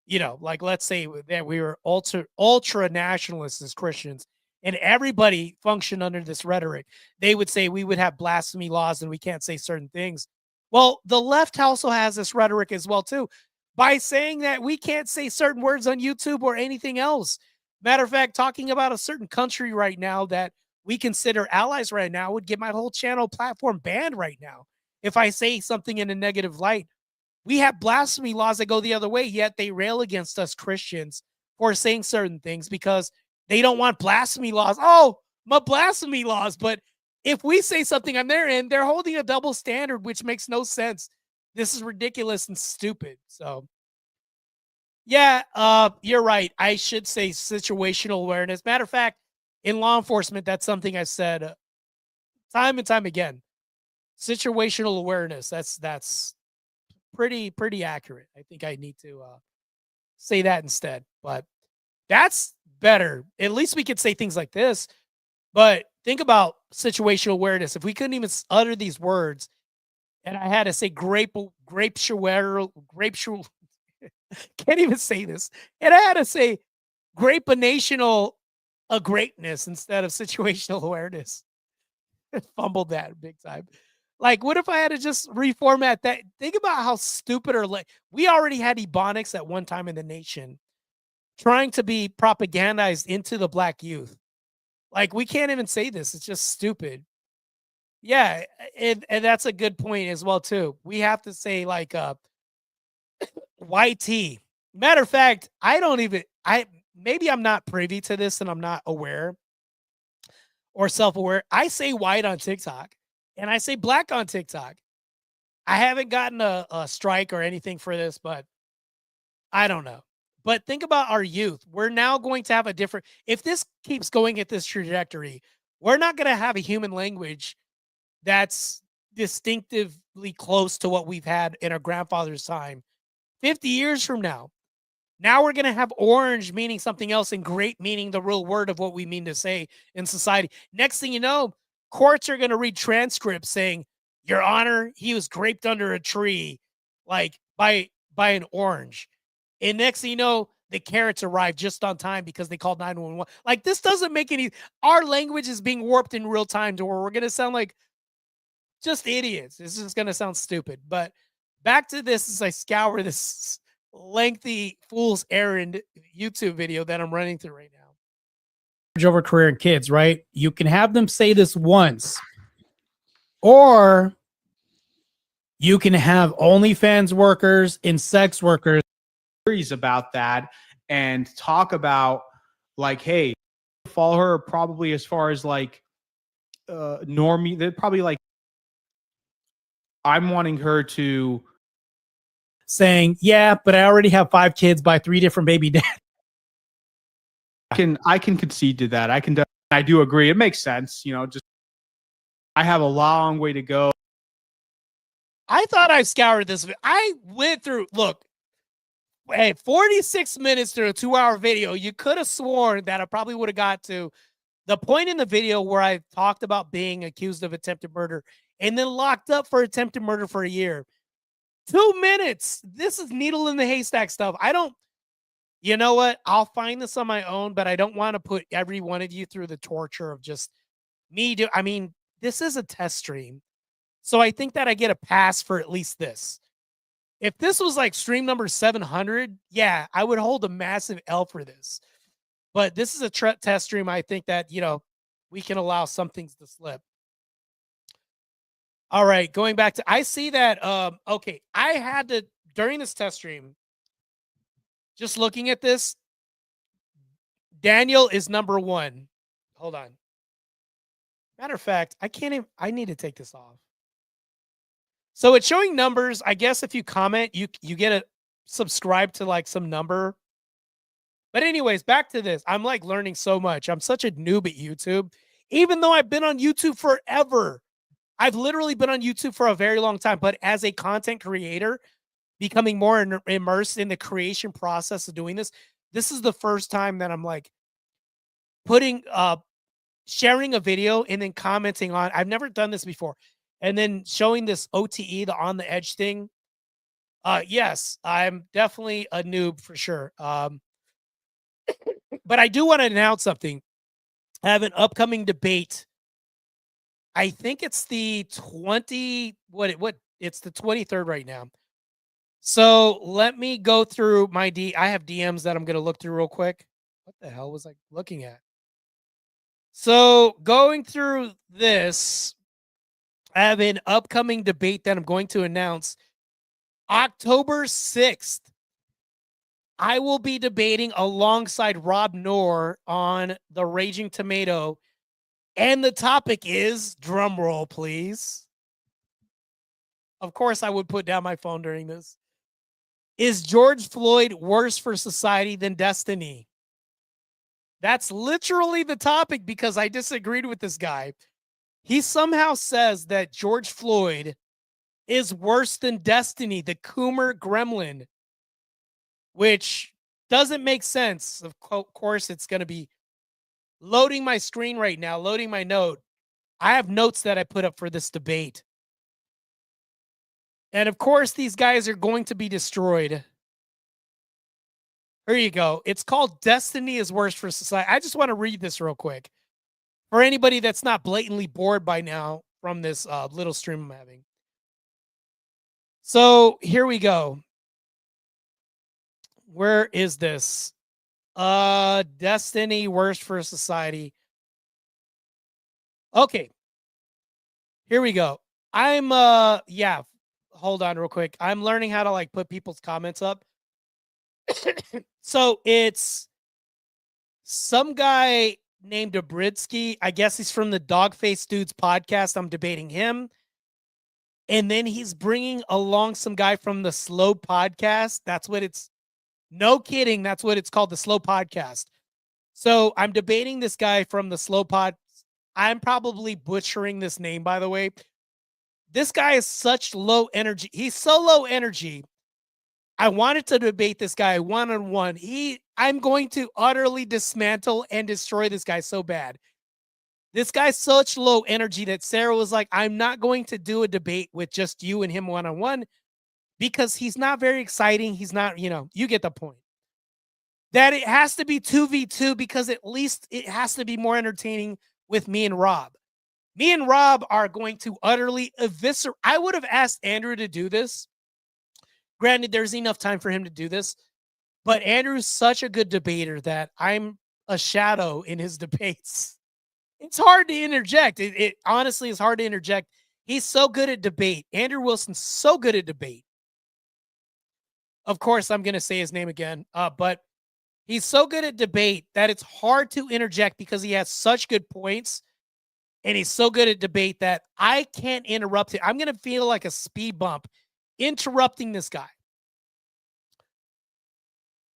you know, like let's say that we were ultra nationalists as Christians, and everybody functioned under this rhetoric, they would say we would have blasphemy laws and we can't say certain things. Well, the left also has this rhetoric as well, too, by saying that we can't say certain words on YouTube or anything else. Matter of fact, talking about a certain country right now that we consider allies right now would get my whole channel platform banned right now if I say something in a negative light. We have blasphemy laws that go the other way, yet they rail against us Christians for saying certain things because they don't want blasphemy laws. Oh, my blasphemy laws. But if we say something on their end, they're holding a double standard, which makes no sense. This is ridiculous and stupid. So, yeah, you're right. I should say situational awareness. Matter of fact, in law enforcement, that's something I've said time and time again. Situational awareness. That's pretty accurate. I think I need to say that instead. But that's better. At least we could say things like this. But think about situational awareness. If we couldn't even utter these words, and I had to say grape can't even say this. And I had to say grapinational a greatness instead of situational awareness. Fumbled that big time. Like, what if I had to just reformat that? Think about how stupid we already had Ebonics at one time in the nation trying to be propagandized into the black youth. Like, we can't even say this. It's just stupid. Yeah, and that's a good point as well, too. We have to say, like, YT. Matter of fact, maybe I'm not privy to this and I'm not aware or self-aware. I say white on TikTok and I say black on TikTok. I haven't gotten a strike or anything for this, but I don't know. But think about our youth. We're now going to have if this keeps going at this trajectory, we're not going to have a human language that's distinctively close to what we've had in our grandfather's time. 50 years from now, now we're going to have orange meaning something else and grape meaning the real word of what we mean to say in society. Next thing you know, courts are going to read transcripts saying, Your Honor, he was graped under a tree, like by an orange. And next thing you know, the carrots arrived just on time because they called 911. Like, this doesn't make any. Our language is being warped in real time to where we're going to sound like just idiots. This is going to sound stupid. But back to this as I scour this lengthy fool's errand YouTube video that I'm running through right now. Over career in kids, right? You can have them say this once, or you can have OnlyFans workers and sex workers about that and talk about like, hey, follow her probably as far as like normie. They're probably like, I'm wanting her to saying, yeah, but I already have 5 kids by 3 different baby dads. I can concede to that. I do agree. It makes sense. You know, just I have a long way to go. I thought I scoured this. I went through, look, hey, 46 minutes through a 2-hour video. You could have sworn that I probably would have got to the point in the video where I talked about being accused of attempted murder and then locked up for attempted murder for a year. 2 minutes. This is needle in the haystack stuff. You know what? I'll find this on my own, but I don't want to put every one of you through the torture of just me. This is a test stream. So I think that I get a pass for at least this. If this was like stream number 700, yeah, I would hold a massive L for this. But this is a test stream. I think that, we can allow some things to slip. All right, going back to, I see that, okay, I had to, during this test stream, just looking at this, Daniel is number 1. Hold on. Matter of fact, I need to take this off. So it's showing numbers. I guess if you comment, you get a subscribe to like some number. But anyways, back to this. I'm like learning so much. I'm such a noob at YouTube, even though I've been on YouTube forever. I've literally been on YouTube for a very long time, but as a content creator, becoming more immersed in the creation process of doing this, this is the first time that I'm like sharing a video and then commenting on, I've never done this before. And then showing this OTE, the on the edge thing. Yes, I'm definitely a noob for sure. But I do want to announce something. I have an upcoming debate. I think it's the it's the 23rd right now. So let me go through my I have DMs that I'm going to look through real quick. What the hell was I looking at? So going through this, I have an upcoming debate that I'm going to announce October 6th. I will be debating alongside Rob Noor on the Raging Tomato. And the topic is, drum roll, please. Of course, I would put down my phone during this. Is George Floyd worse for society than Destiny? That's literally the topic because I disagreed with this guy. He somehow says that George Floyd is worse than Destiny, the Coomer gremlin, which doesn't make sense. Of course, it's going to be loading my screen right now, loading my note. I have notes that I put up for this debate. And of course, these guys are going to be destroyed. Here you go. It's called Destiny is Worse for Society. I just want to read this real quick for anybody that's not blatantly bored by now from this little stream I'm having. So here we go. Where is this? Destiny Worse for Society. Okay. Here we go. I'm hold on real quick. I'm learning how to like put people's comments up. So it's some guy named Abridsky. I guess he's from the Dogface Dudes podcast. I'm debating him. And then he's bringing along some guy from the Slow podcast. That's what it's, no kidding. That's what it's called, the Slow podcast. So I'm debating this guy from the Slow pod. I'm probably butchering this name, by the way. this guy is such low energy. He's so low energy. I wanted to debate this guy one-on-one. I'm going to utterly dismantle and destroy this guy so bad. This guy's such low energy that Sarah was like, I'm not going to do a debate with just you and him one-on-one because he's not very exciting. He's not, you get the point. That it has to be 2v2 because at least it has to be more entertaining with me and Rob. Me and Rob are going to utterly eviscerate. I would have asked Andrew to do this. Granted, there's enough time for him to do this, but Andrew's such a good debater that I'm a shadow in his debates. It's hard to interject. It honestly is hard to interject. He's so good at debate. Andrew Wilson's so good at debate. Of course, I'm going to say his name again, but he's so good at debate that it's hard to interject because he has such good points. And he's so good at debate that I can't interrupt him. I'm going to feel like a speed bump interrupting this guy.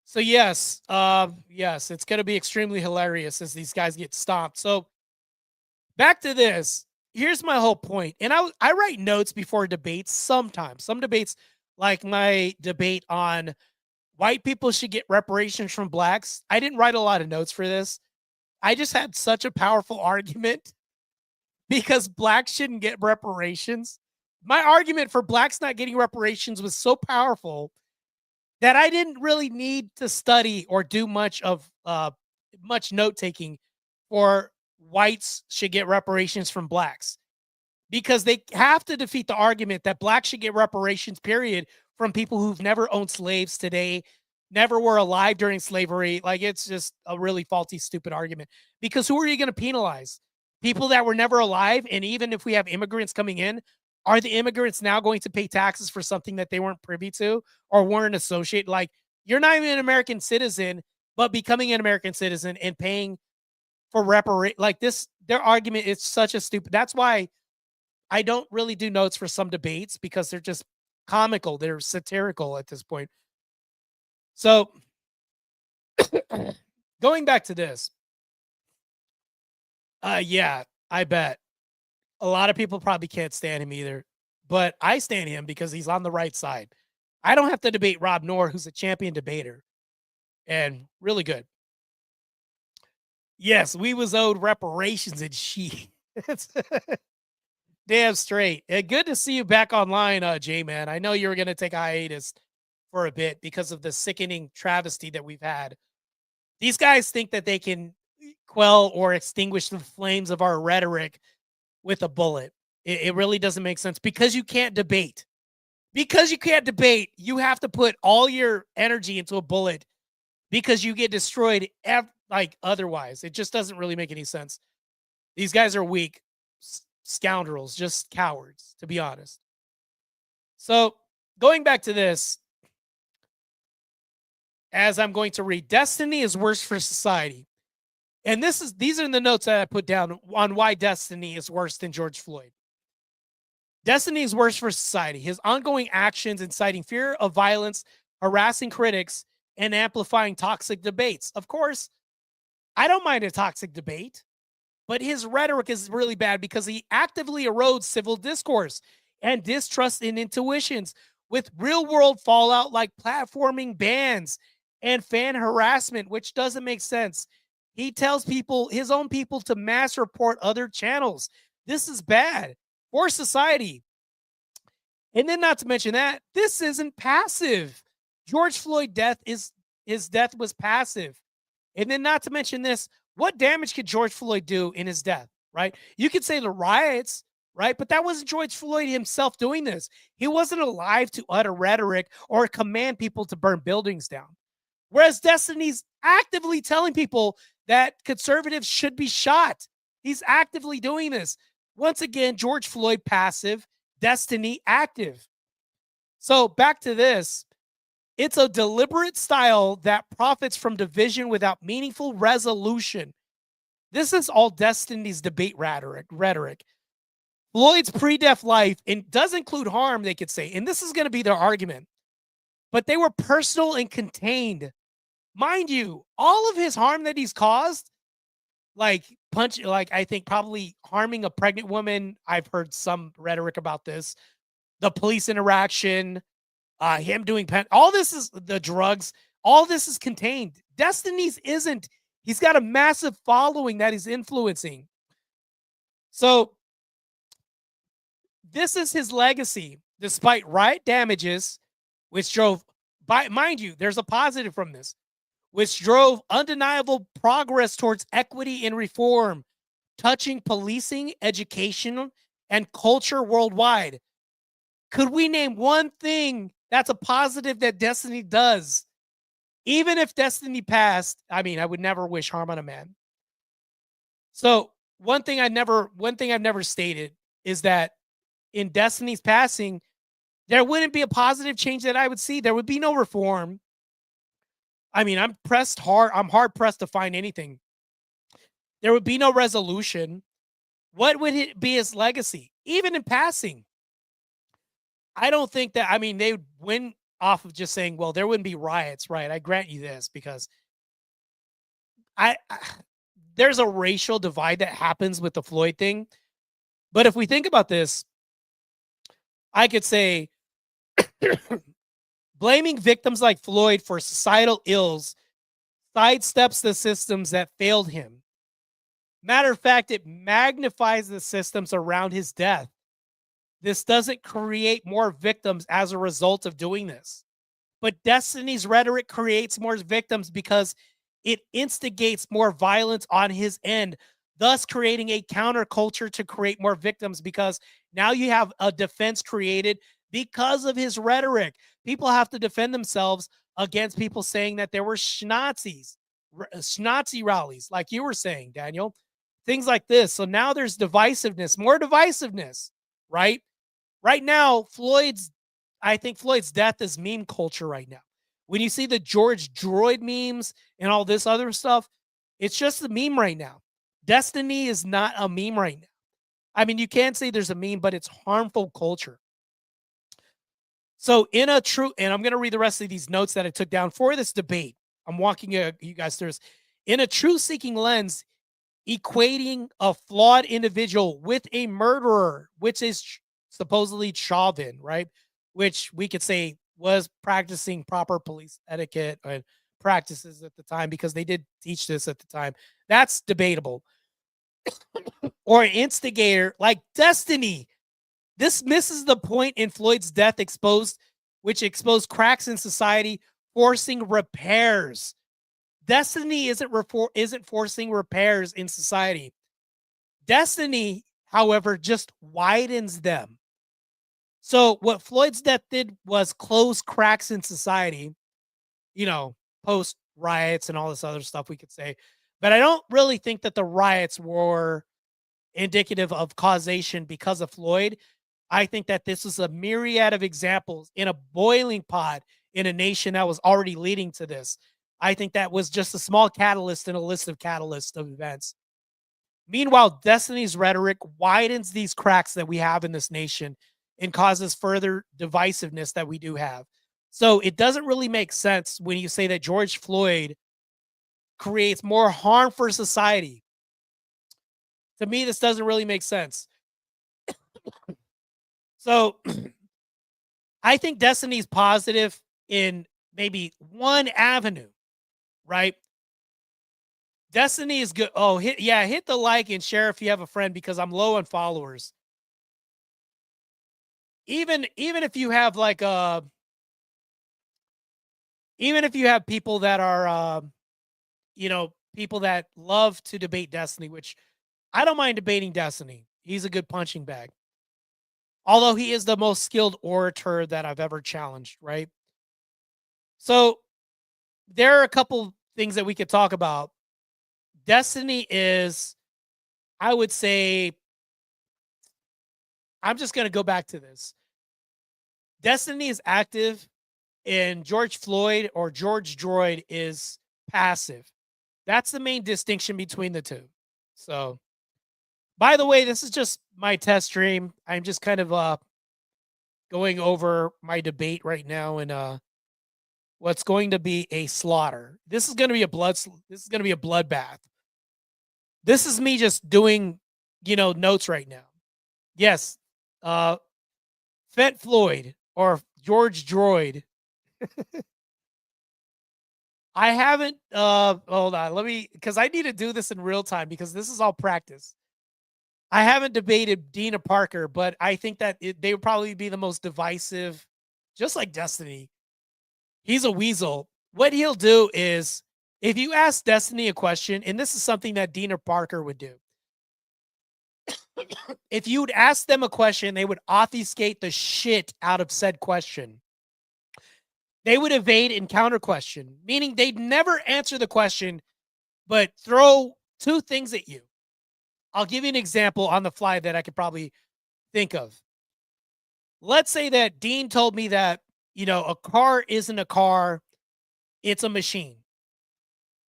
So yes, it's going to be extremely hilarious as these guys get stomped. So back to this. Here's my whole point. And I write notes before debates sometimes. Some debates, like my debate on white people should get reparations from blacks. I didn't write a lot of notes for this. I just had such a powerful argument because blacks shouldn't get reparations. My argument for blacks not getting reparations was so powerful that I didn't really need to study or do much note taking for whites should get reparations from blacks, because they have to defeat the argument that blacks should get reparations, period, from people who've never owned slaves today, never were alive during slavery. Like, it's just a really faulty, stupid argument, because who are you going to penalize? People that were never alive. And even if we have immigrants coming in, are the immigrants now going to pay taxes for something that they weren't privy to or weren't associated? Like, you're not even an American citizen, but becoming an American citizen and paying for like this, their argument is such a stupid. That's why I don't really do notes for some debates, because they're just comical. They're satirical at this point. So going back to this. Yeah, I bet a lot of people probably can't stand him either, but I stand him because he's on the right side. I don't have to debate Rob Noor, who's a champion debater and really good. Yes, we was owed reparations and she. Damn straight. Good to see you back online, J-Man. I know you were going to take a hiatus for a bit because of the sickening travesty that we've had. These guys think that they can quell or extinguish the flames of our rhetoric with a bullet. It really doesn't make sense, because you can't debate. Because you can't debate, you have to put all your energy into a bullet, because you get destroyed like otherwise. It just doesn't really make any sense. These guys are weak scoundrels, just cowards, to be honest. So going back to this, as I'm going to read, destiny is worse for society. And these are the notes that I put down on why destiny is worse than George Floyd. Destiny is worse for society. His ongoing actions inciting fear of violence, harassing critics, and amplifying toxic debates. Of course, I don't mind a toxic debate, but his rhetoric is really bad because he actively erodes civil discourse and distrust in intuitions with real-world fallout like platforming bans and fan harassment, which doesn't make sense. He tells his own people, to mass report other channels. This is bad for society. And then, not to mention that, this isn't passive. George Floyd his death was passive. And then, not to mention this, what damage could George Floyd do in his death, right? You could say the riots, right? But that wasn't George Floyd himself doing this. He wasn't alive to utter rhetoric or command people to burn buildings down. Whereas Destiny's actively telling people that conservatives should be shot. He's actively doing this. Once again, George Floyd passive, Destiny active. So back to this. It's a deliberate style that profits from division without meaningful resolution. This is all Destiny's debate rhetoric. Floyd's pre-death life does include harm, they could say, and this is going to be their argument. But they were personal and contained. Mind you, all of his harm that he's caused, like I think probably harming a pregnant woman. I've heard some rhetoric about this. The police interaction, him doing all this is the drugs. All this is contained. Destiny's isn't. He's got a massive following that he's influencing. So this is his legacy, despite riot damages, which drove, mind you, there's a positive from this, which drove undeniable progress towards equity and reform, touching policing, education, and culture worldwide. Could we name one thing that's a positive that Destiny does? Even if Destiny passed, I mean, I would never wish harm on a man. So one thing I've never stated is that in Destiny's passing, there wouldn't be a positive change that I would see. There would be no reform. I mean, I'm hard pressed to find anything. There would be no resolution. What would it be his legacy? Even in passing, I don't think that, I mean, they would win off of just saying, well, there wouldn't be riots, right? I grant you this because there's a racial divide that happens with the Floyd thing. But if we think about this, I could say blaming victims like Floyd for societal ills sidesteps the systems that failed him. Matter of fact, it magnifies the systems around his death. This doesn't create more victims as a result of doing this. But Destiny's rhetoric creates more victims because it instigates more violence on his end, thus creating a counterculture to create more victims because now you have a defense created because of his rhetoric. People have to defend themselves against people saying that there were schnazis, schnazi rallies, like you were saying, Daniel, things like this. So now there's divisiveness, more divisiveness, right? Right now, I think Floyd's death is meme culture right now. When you see the George Droid memes and all this other stuff, it's just a meme right now. Destiny is not a meme right now. I mean, you can't say there's a meme, but it's harmful culture. So and I'm going to read the rest of these notes that I took down for this debate. I'm walking you guys through this. In a truth-seeking lens, equating a flawed individual with a murderer, which is supposedly Chauvin, right? Which we could say was practicing proper police etiquette and practices at the time because they did teach this at the time. That's debatable. Or an instigator like Destiny. This misses the point in Floyd's death which exposed cracks in society, forcing repairs. Destiny isn't forcing repairs in society. Destiny, however, just widens them. So what Floyd's death did was close cracks in society, post riots and all this other stuff we could say. But I don't really think that the riots were indicative of causation because of Floyd. I think that this was a myriad of examples in a boiling pot in a nation that was already leading to this. I think that was just a small catalyst in a list of catalysts of events. Meanwhile, Destiny's rhetoric widens these cracks that we have in this nation and causes further divisiveness that we do have. So it doesn't really make sense when you say that George Floyd creates more harm for society. To me, this doesn't really make sense. So I think Destiny's positive in maybe one avenue, right? Destiny is good. Oh, hit the like and share if you have a friend because I'm low on followers. Even if you have even if you have people that are people that love to debate Destiny, which I don't mind debating Destiny. He's a good punching bag. Although he is the most skilled orator that I've ever challenged, right? So there are a couple things that we could talk about. Destiny is, I would say, I'm just going to go back to this. Destiny is active and George Floyd or George Droid is passive. That's the main distinction between the two. So, by the way, this is just my test stream. I'm just kind of going over my debate right now and what's going to be a slaughter. This is going to be a bloodbath. This is me just doing, notes right now. Yes. Fett Floyd or George Droid. I haven't hold on, let me, because I need to do this in real time because this is all practice. I haven't debated Dina Parker, but I think that they would probably be the most divisive, just like Destiny. He's a weasel. What he'll do is, if you ask Destiny a question, and this is something that Dina Parker would do, if you would ask them a question, they would obfuscate the shit out of said question. They would evade and counter question, meaning they'd never answer the question, but throw two things at you. I'll give you an example on the fly that I could probably think of. Let's say that Dean told me that, a car isn't a car, it's a machine.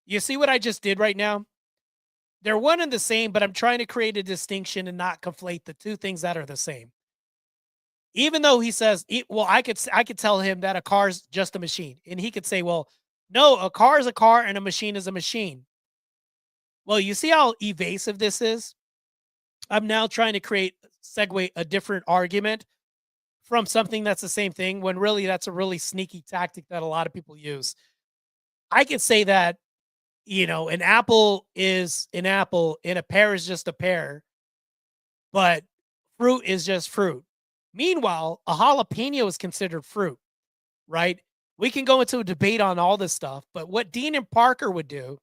You see what I just did right now? They're one and the same, but I'm trying to create a distinction and not conflate the two things that are the same. Even though he says, well, I could tell him that a car's just a machine. And he could say, well, no, a car is a car and a machine is a machine. Well, you see how evasive this is? I'm now trying to segue a different argument from something that's the same thing, when really that's a really sneaky tactic that a lot of people use. I could say that, an apple is an apple and a pear is just a pear, but fruit is just fruit. Meanwhile, a jalapeno is considered fruit, right? We can go into a debate on all this stuff, but what Dean and Parker would do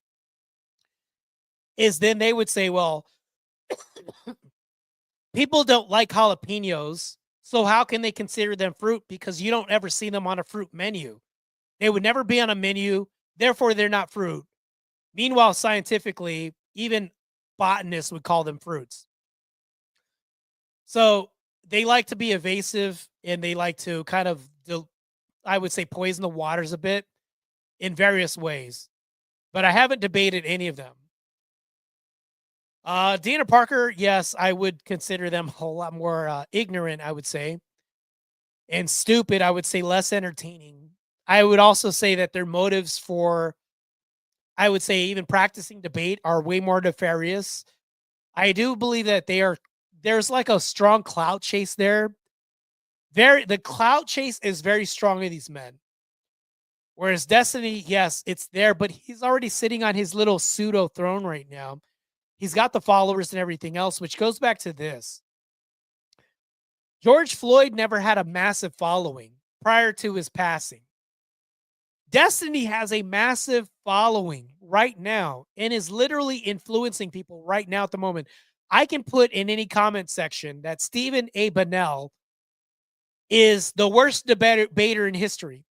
is then they would say, well, people don't like jalapenos, so how can they consider them fruit? Because you don't ever see them on a fruit menu. They would never be on a menu, therefore they're not fruit. Meanwhile, scientifically, even botanists would call them fruits. So they like to be evasive, and they like to kind of, I would say, poison the waters a bit in various ways. But I haven't debated any of them. Dina Parker, yes, I would consider them a whole lot more ignorant, I would say. And stupid, I would say less entertaining. I would also say that their motives for, I would say, even practicing debate are way more nefarious. I do believe that there's like a strong clout chase there. The clout chase is very strong in these men. Whereas Destiny, yes, it's there, but he's already sitting on his little pseudo throne right now. He's got the followers and everything else, which goes back to this. George Floyd never had a massive following prior to his passing. Destiny has a massive following right now and is literally influencing people right now at the moment. I can put in any comment section that Stephen A. Bunnell is the worst debater in history.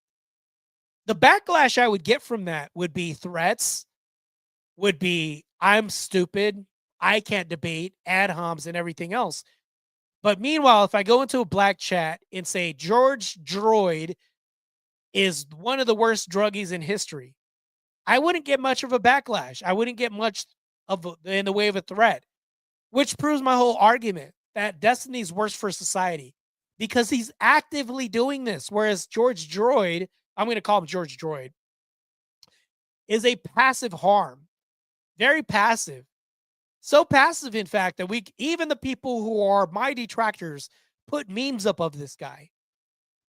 The backlash I would get from that would be threats, would be, I'm stupid, I can't debate, ad homs, and everything else. But meanwhile, if I go into a black chat and say George Droid is one of the worst druggies in history, I wouldn't get much of a backlash. I wouldn't get much in the way of a threat, which proves my whole argument that Destiny's worse for society because he's actively doing this. Whereas George Droid, I'm going to call him George Droid, is a passive harm, very passive. So passive, in fact, that even the people who are my detractors put memes up of this guy.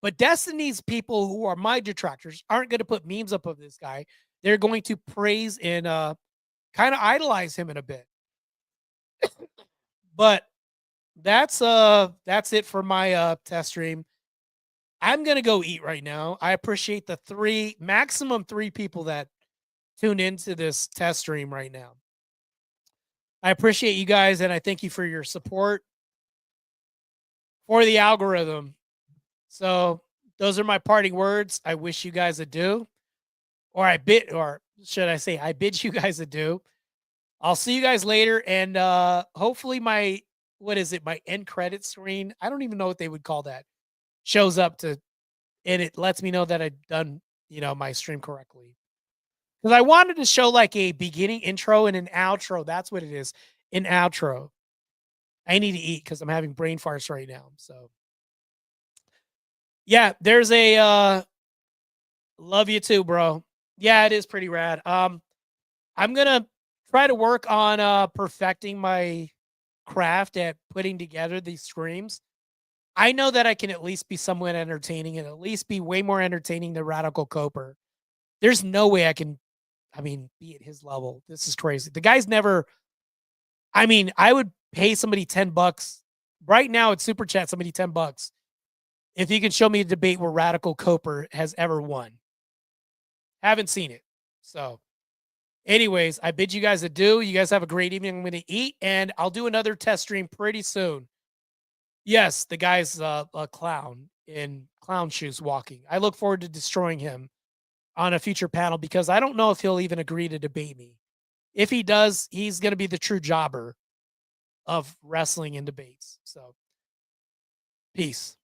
But Destiny's people who are my detractors aren't going to put memes up of this guy. They're going to praise and kind of idolize him in a bit. But that's it for my test stream. I'm going to go eat right now. I appreciate the maximum three people that tune into this test stream right now. I appreciate you guys, and I thank you for your support for the algorithm. So those are my parting words. I wish you guys adieu. Or should I say, I bid you guys adieu. I'll see you guys later, and hopefully my end credit screen, I don't even know what they would call that, shows up and it lets me know that I've done, my stream correctly. Because I wanted to show like a beginning intro and an outro. That's what it is, an outro. I need to eat because I'm having brain farts right now. So yeah, there's a love you too, bro. Yeah, it is pretty rad. I'm gonna try to work on perfecting my craft at putting together these streams. I know that I can at least be somewhat entertaining and at least be way more entertaining than Radical Coper. There's no way I can, be at his level. This is crazy. The guy's never, I would pay somebody $10 right now at Super Chat, somebody $10 if you can show me a debate where Radical Coper has ever won. Haven't seen it. So, anyways, I bid you guys adieu. You guys have a great evening. I'm going to eat, and I'll do another test stream pretty soon. Yes, the guy's a clown in clown shoes walking. I look forward to destroying him on a future panel because I don't know if he'll even agree to debate me. If he does, he's going to be the true jobber of wrestling and debates. So, peace.